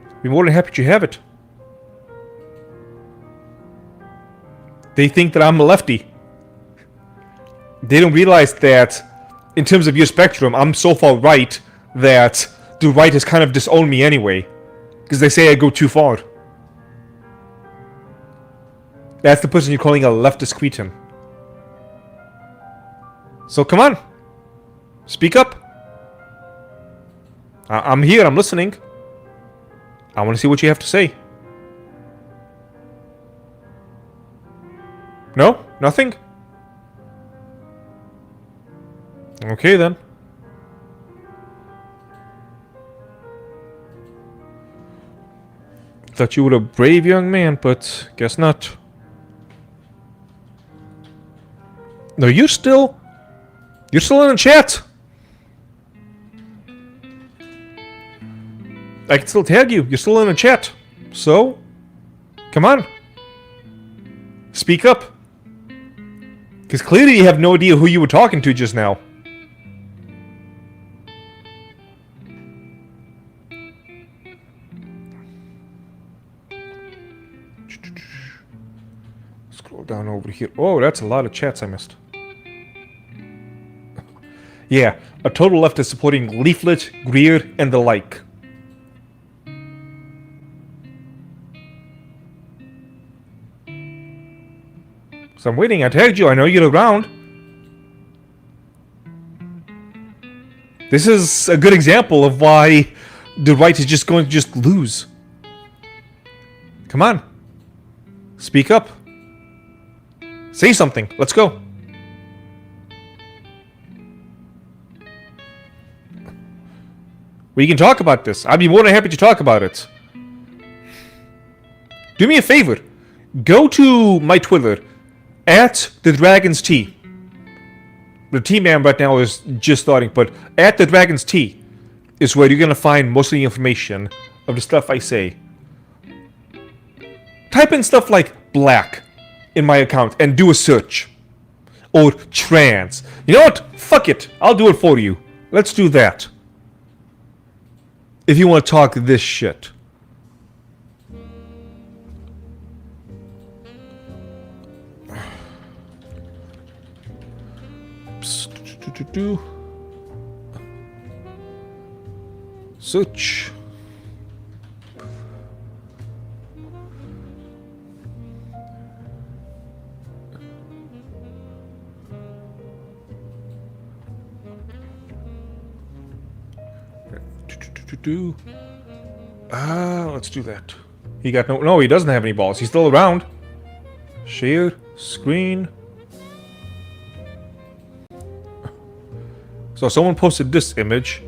Speaker 2: I'd be more than happy to have it. They think that I'm a lefty. They don't realize that, in terms of your spectrum, I'm so far right that the right has kind of disowned me anyway. Because they say I go too far. That's the person you're calling a leftist cretin. So come on. Speak up. I'm here, I'm listening. I want to see what you have to say. No? Nothing? Okay then. Thought you were a brave young man, but guess not. No, you're still in the chat. I can still tag you. You're still in the chat. So, come on. Speak up. Because clearly you have no idea who you were talking to just now. Scroll down over here. Oh, that's a lot of chats I missed. Yeah, a total left is supporting Leaflet, Greer, and the like. So I'm waiting. I tagged you. I know you're around. This is a good example of why the right is just going to just lose. Come on. Speak up. Say something. Let's go. We can talk about this. I'd be more than happy to talk about it. Do me a favor. Go to my Twitter. At the Dragon's Tea. The T-Man right now is just starting, but at the Dragon's Tea is where you're going to find most of the information of the stuff I say. Type in stuff like black in my account and do a search. Or trans. You know what? Fuck it. I'll do it for you. Let's do that. If you want to talk this shit. Search. Let's do that. He got no, he doesn't have any balls. He's still around. Share, screen. So someone posted this image.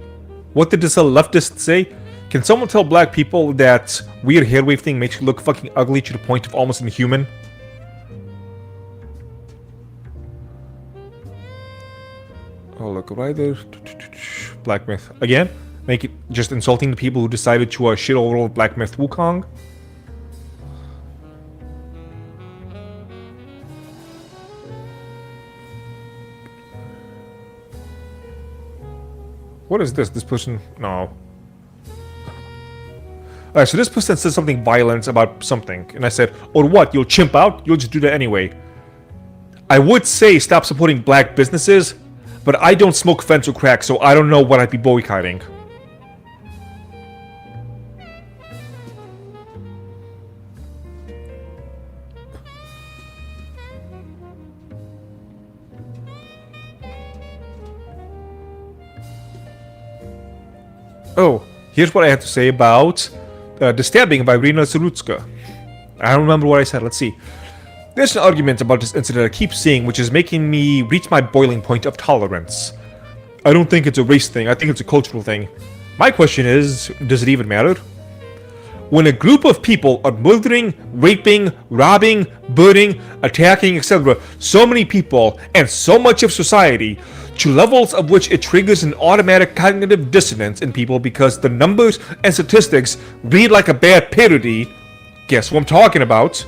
Speaker 2: What did this leftist say? Can someone tell black people that weird hair wave thing makes you look fucking ugly to the point of almost inhuman? Oh, look, right there. Black myth. Again? Make it just insulting the people who decided to shit all over Black Myth Wukong. What is this? This person? No. Alright, so this person said something violent about something. And I said, or what? You'll chimp out? You'll just do that anyway. I would say stop supporting black businesses, but I don't smoke fence or crack, so I don't know what I'd be boycotting. Oh, here's what I have to say about the stabbing by Rina Zarutska. I don't remember what I said. Let's see. There's an argument about this incident I keep seeing, which is making me reach my boiling point of tolerance. I don't think it's a race thing. I think it's a cultural thing. My question is, does it even matter? When a group of people are murdering, raping, robbing, burning, attacking, etc., so many people and so much of society, to levels of which it triggers an automatic cognitive dissonance in people because the numbers and statistics read like a bad parody, guess what I'm talking about?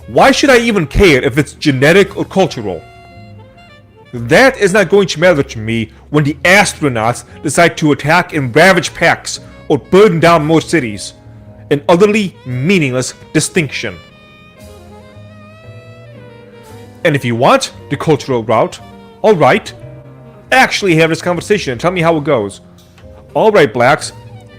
Speaker 2: Why should I even care if it's genetic or cultural? That is not going to matter to me when the astronauts decide to attack in ravage packs or burn down more cities. An utterly meaningless distinction. And if you want the cultural route, alright, actually have this conversation and tell me how it goes. Alright, blacks,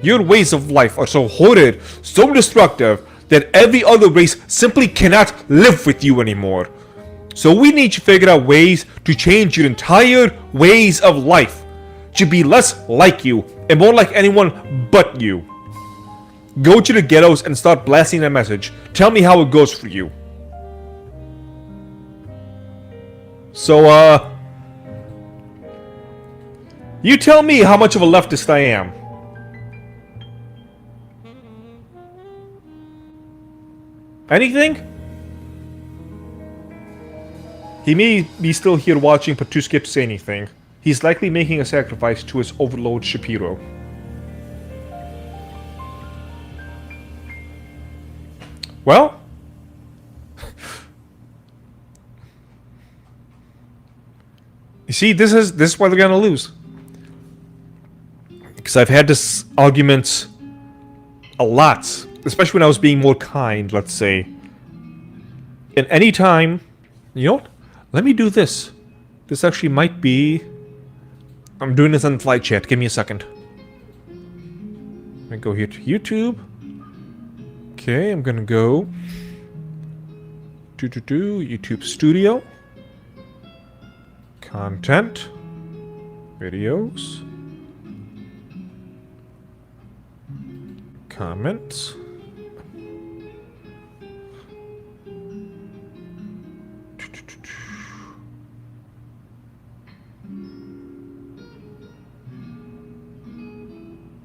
Speaker 2: your ways of life are so horrid, so destructive, that every other race simply cannot live with you anymore. So we need to figure out ways to change your entire ways of life, to be less like you and more like anyone but you. Go to the ghettos and start blasting that message. Tell me how it goes for you. So, you tell me how much of a leftist I am. Anything? He may be still here watching, but too scared to say anything. He's likely making a sacrifice to his overlord Shapiro. Well? You see, this is why they're gonna lose. Because I've had this argument a lot, especially when I was being more kind, let's say. And any time, you know what? Let me do this. This actually might be... I'm doing this on flight chat. Give me a second. I'm gonna go here to YouTube. Okay, I'm gonna go to YouTube Studio. Content. Videos. Comments.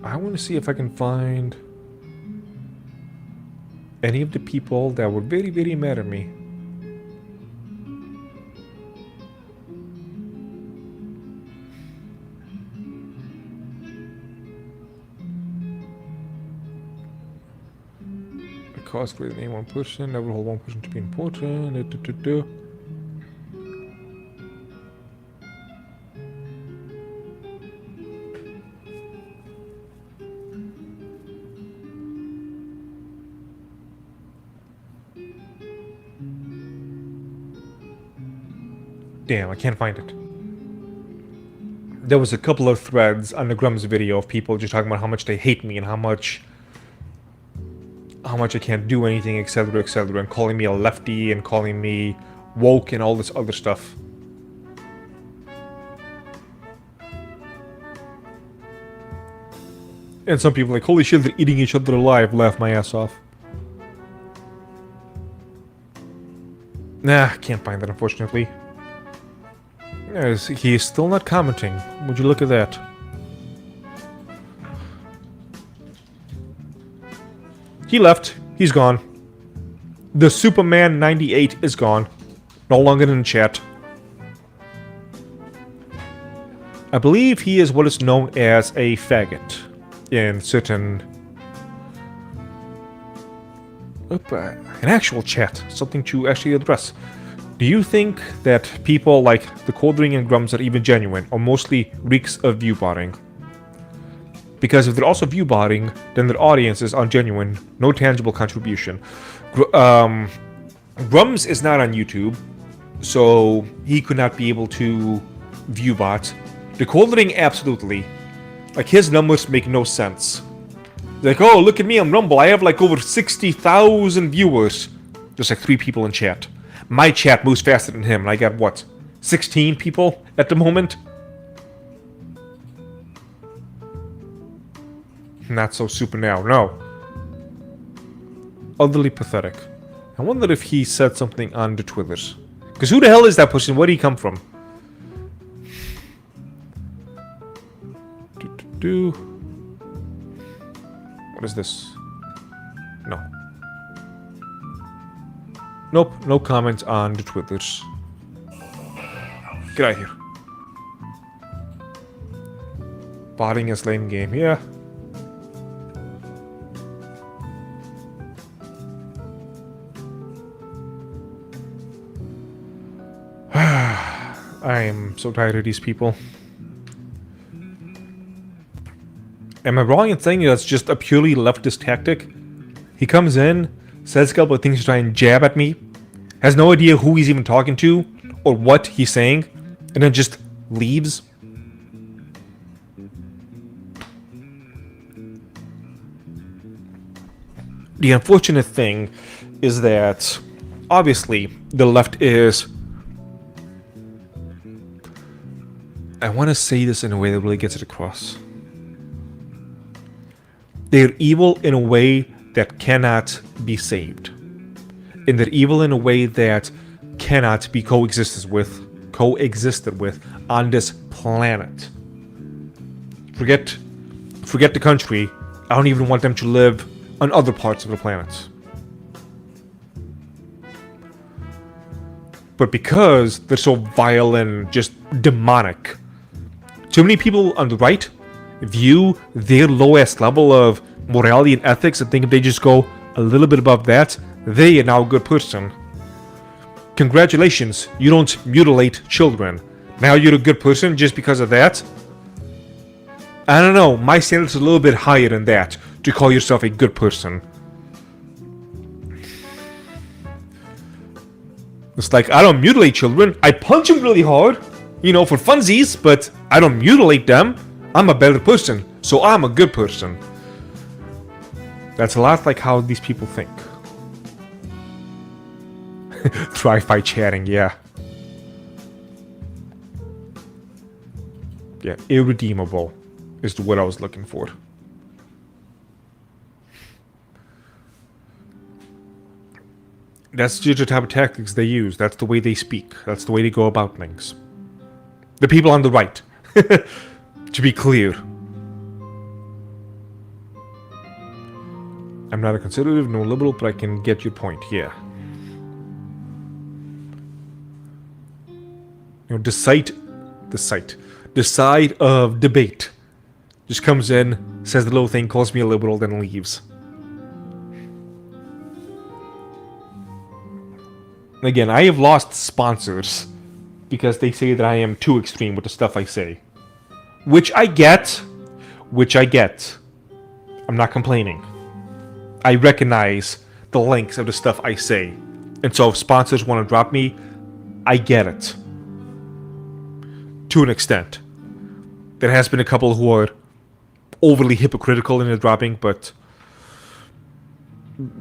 Speaker 2: I want to see if I can find any of the people that were very, very mad at me. A cost greater than any one person, never hold one person to be important. Damn, I can't find it. There was a couple of threads on the Grummz video of people just talking about how much they hate me and how much I can't do anything, etc., etc., and calling me a lefty and calling me woke and all this other stuff. And some people like, holy shit, they're eating each other alive. Laugh my ass off. Nah, can't find that, unfortunately. Yes, he is still not commenting. Would you look at that? He left. He's gone. The Superman 98 is gone. No longer in the chat. I believe he is what is known as a faggot in certain... an actual chat. Something to actually address. Do you think that people like the Coldring and Grummz are even genuine, or mostly reeks of view-botting? Because if they're also view-botting, then their audience is ungenuine, no tangible contribution. Grummz is not on YouTube, so he could not be able to view-bot. The Coldring, absolutely. Like, his numbers make no sense. Like, oh, look at me on Rumble, I have like over 60,000 viewers. There's like 3 people in chat. My chat moves faster than him, and I got, what, 16 people at the moment? Not so super now, no. Utterly pathetic. I wonder if he said something on the Twitters. Because who the hell is that person? Where did he come from? What is this? No. Nope, no comments on the Twitters. Get out of here. Botting is lame game, yeah. I am so tired of these people. Am I wrong in saying that's just a purely leftist tactic? He comes in, says a couple of things to try and jab at me, has no idea who he's even talking to, or what he's saying, and then just leaves. The unfortunate thing is that, obviously, the left is... I want to say this in a way that really gets it across. They're evil in a way that cannot be saved. And they're evil in a way that cannot be coexisted with on this planet. Forget the country. I don't even want them to live on other parts of the planet. But because they're so vile and just demonic, too many people on the right view their lowest level of morality and ethics and think if they just go a little bit above that, they are now a good person. Congratulations, you don't mutilate children. Now you're a good person just because of that? I don't know, my standards are a little bit higher than that to call yourself a good person. It's like, I don't mutilate children, I punch them really hard, you know, for funsies, but I don't mutilate them. I'm a better person, so I'm a good person. That's a lot like how these people think. Try-fi chatting, yeah. Yeah, irredeemable is the word I was looking for. That's just the type of tactics they use. That's the way they speak. That's the way they go about things. The people on the right. To be clear. I'm not a conservative, no liberal, but I can get your point, yeah. You know, the side of debate just comes in, says the little thing, calls me a liberal, then leaves. Again, I have lost sponsors because they say that I am too extreme with the stuff I say. Which I get. I'm not complaining. I recognize the lengths of the stuff I say. And so if sponsors want to drop me, I get it. To an extent. There has been a couple who are overly hypocritical in their dropping, but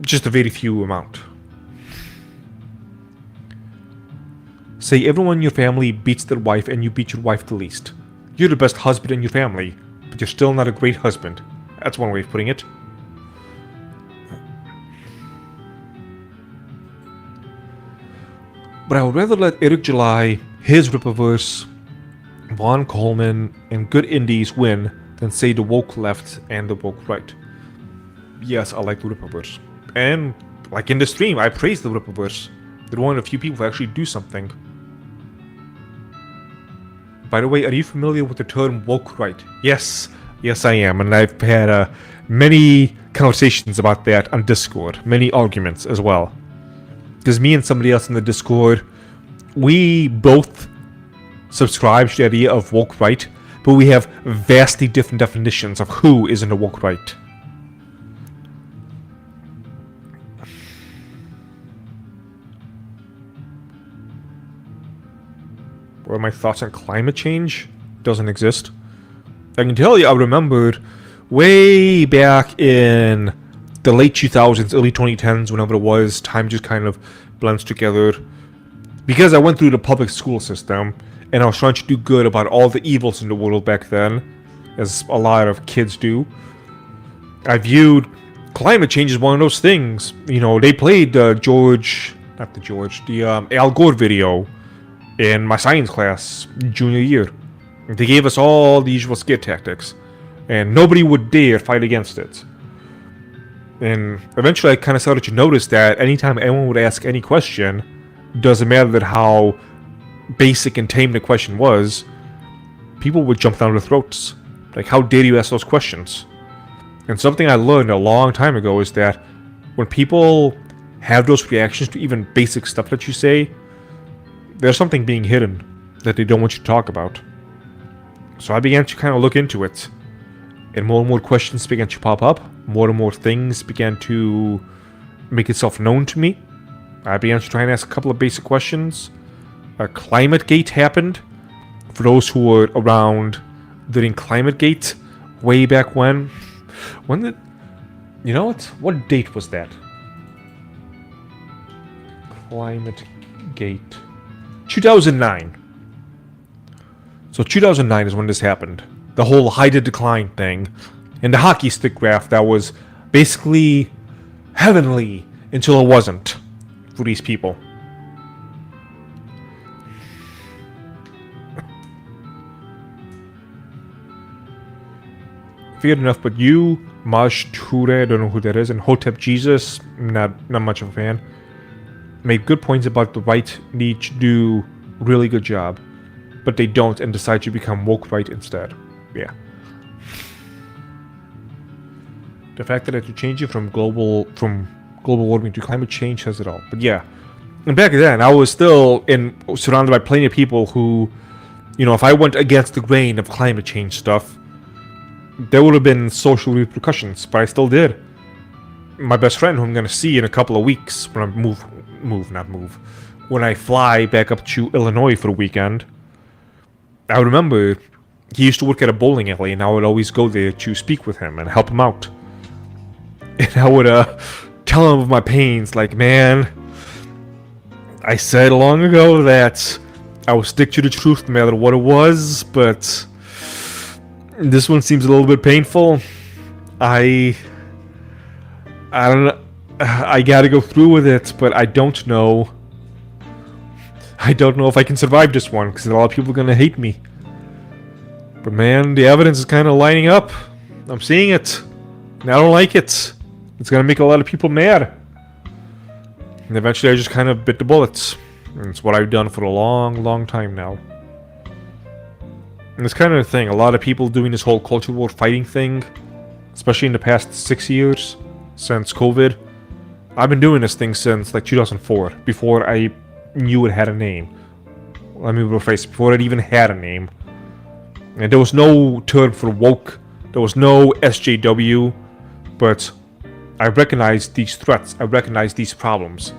Speaker 2: just a very few amount. Say everyone in your family beats their wife and you beat your wife the least. You're the best husband in your family, but you're still not a great husband. That's one way of putting it. But I would rather let Eric July, his Rippaverse, Vaughn Coleman, and good indies win than say the woke left and the woke right. Yes, I like the Rippaverse. And, like in the stream, I praise the Rippaverse. They're one of the few people who actually do something. By the way, are you familiar with the term woke right? Yes, I am, and I've had many conversations about that on Discord, many arguments as well. Because me and somebody else in the Discord, we both subscribe to the idea of woke right, but we have vastly different definitions of who is in the woke right. What are my thoughts on climate change? Doesn't exist. I can tell you, I remembered way back in the late 2000s, early 2010s, whenever it was, time just kind of blends together. Because I went through the public school system, and I was trying to do good about all the evils in the world back then, as a lot of kids do. I viewed climate change as one of those things. You know, they played the Al Gore video in my science class junior year. They gave us all the usual scare tactics, and nobody would dare fight against it. And eventually I kind of started to notice that anytime anyone would ask any question, doesn't matter that how basic and tame the question was, people would jump down their throats. Like, how dare you ask those questions? And something I learned a long time ago is that when people have those reactions to even basic stuff that you say, there's something being hidden that they don't want you to talk about. So I began to kind of look into it, and more questions began to pop up. More and more things began to make itself known to me. I began to try and ask a couple of basic questions. ClimateGate happened. For those who were around during ClimateGate, way back when. When did... You know what? What date was that? ClimateGate. 2009. So 2009 is when this happened. The whole hide to decline thing. And the hockey stick graph that was basically heavenly until it wasn't for these people. Fair enough, but you, Maj Toure, I don't know who that is, and Hotep Jesus, not much of a fan, made good points about the right need to do really good job, but they don't and decide to become woke right instead. Yeah. The fact that I had to change it from global warming to climate change says it all. But yeah. And back then, I was still surrounded by plenty of people who, you know, if I went against the grain of climate change stuff, there would have been social repercussions, but I still did. My best friend, who I'm going to see in a couple of weeks when I when I fly back up to Illinois for the weekend, I remember he used to work at a bowling alley, and I would always go there to speak with him and help him out. And I would tell him of my pains, like, man, I said long ago that I would stick to the truth no matter what it was, but this one seems a little bit painful. I don't know. I gotta go through with it, but I don't know. I don't know if I can survive this one, because a lot of people are gonna hate me. But man, the evidence is kind of lining up. I'm seeing it. And I don't like it. It's gonna make a lot of people mad. And eventually I just kind of bit the bullets. And it's what I've done for a long time now. And it's kind of the thing. A lot of people doing this whole culture war fighting thing, especially in the past 6 years, since COVID. I've been doing this thing since like 2004, before I knew it had a name. Let me rephrase, before it even had a name. And there was no term for woke, there was no SJW, but I recognized these threats, I recognized these problems,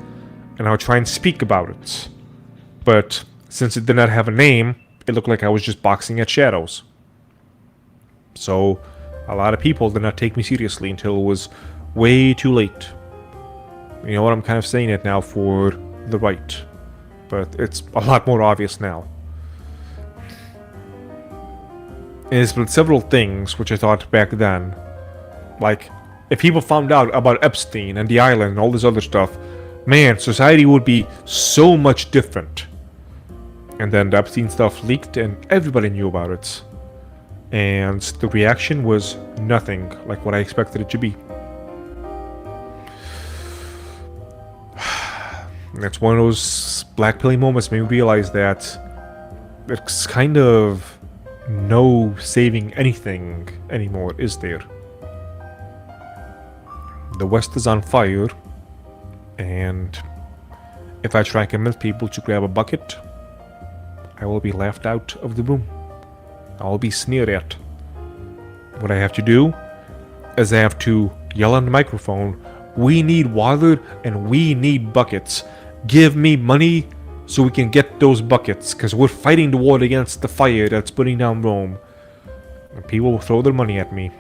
Speaker 2: and I would try and speak about it. But since it did not have a name, it looked like I was just boxing at shadows. So a lot of people did not take me seriously until it was way too late. You know what, I'm kind of saying it now for the right, but it's a lot more obvious now. And it's been several things which I thought back then Like, if people found out about Epstein and the island and all this other stuff, man, society would be so much different. And then the Epstein stuff leaked and everybody knew about it. And the reaction was nothing like what I expected it to be. That's one of those blackpilling moments made me realize that there's kind of no saving anything anymore, is there? The West is on fire, and if I try and convince people to grab a bucket, I will be laughed out of the room. I will be sneered at. What I have to do is I have to yell on the microphone, "We need water and we need buckets. Give me money so we can get those buckets, because we're fighting the war against the fire that's burning down Rome." And people will throw their money at me.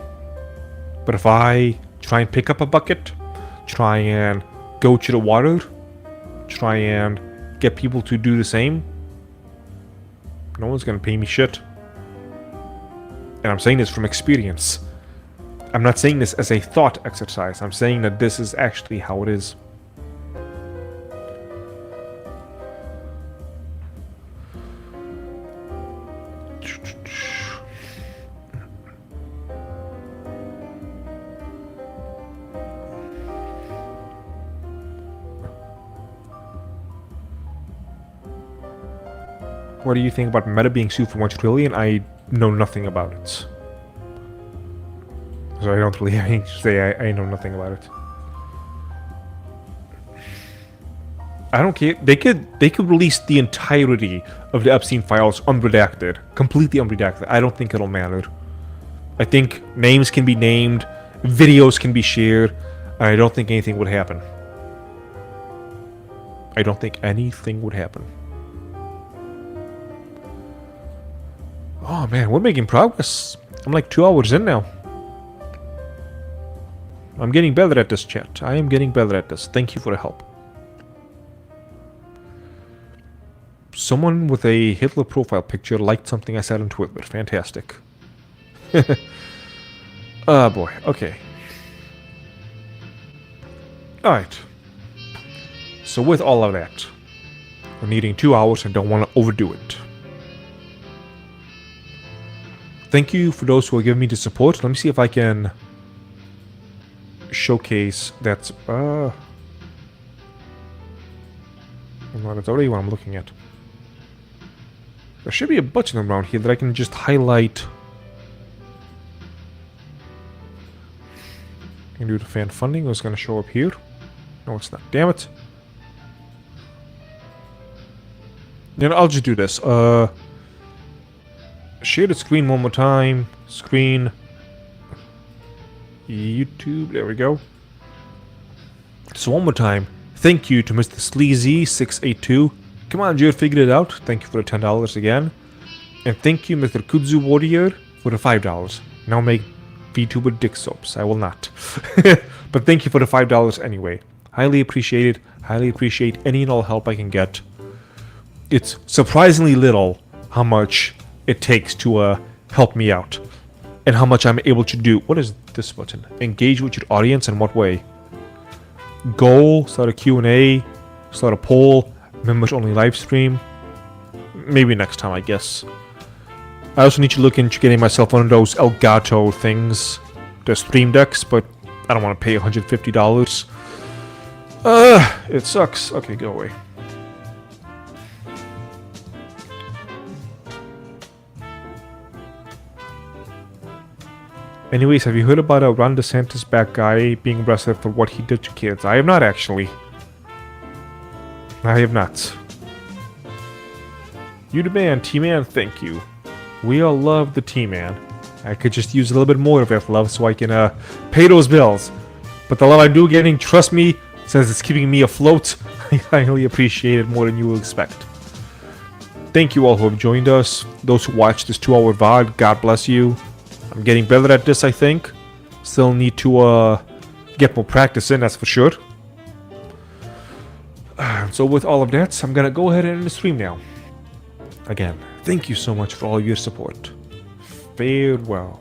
Speaker 2: But if I try and pick up a bucket, try and go to the water, try and get people to do the same, no one's gonna pay me shit. And I'm saying this from experience. I'm not saying this as a thought exercise. I'm saying that this is actually how it is. What do you think about Meta being sued for 1 trillion? I know nothing about it. So I don't really have anything to say. I know nothing about it. I don't care. They could release the entirety of the Epstein files unredacted. Completely unredacted. I don't think it'll matter. I think names can be named, videos can be shared, and I don't think anything would happen. I don't think anything would happen. Oh man, we're making progress. I'm like 2 hours in now. I'm getting better at this, chat. I am getting better at this. Thank you for the help. Someone with a Hitler profile picture liked something I said on Twitter. Fantastic. Oh boy, okay. Alright. So with all of that, we're needing 2 hours and don't want to overdo it. Thank you for those who are giving me the support. Let me see if I can showcase that. No, that's already what I'm looking at. There should be a button around here that I can just highlight. I can do the fan funding. It's going to show up here. No, it's not. Damn it. Then I'll just do this. Share the screen one more time. Screen. YouTube. There we go. So one more time. Thank you to Mr. Sleazy682. Come on, Jared, figured it out. Thank you for the $10 again. And thank you, Mr. Kudzu Warrior, for the $5. Now make VTuber dick soaps. I will not. But thank you for the $5 anyway. Highly appreciated. Highly appreciate any and all help I can get. It's surprisingly little how much it takes to help me out. And how much I'm able to do. What is this button? Engage with your audience in what way? Goal, start a Q&A, start a poll, members only live stream. Maybe next time, I guess. I also need to look into getting myself one of those Elgato things. The Stream Decks, but I don't want to pay $150. It sucks. Okay, go away. Anyways, have you heard about a Ron DeSantis back guy being arrested for what he did to kids? I have not, actually. I have not. You the man, T-Man, thank you. We all love the T-Man. I could just use a little bit more of that love so I can pay those bills. But the love I do getting, trust me, since it's keeping me afloat, I highly appreciate it more than you will expect. Thank you all who have joined us. Those who watched this 2-hour VOD, God bless you. I'm getting better at this, I think. Still need to get more practice in, that's for sure. So with all of that, I'm gonna go ahead and end the stream now. Again, thank you so much for all your support. Farewell.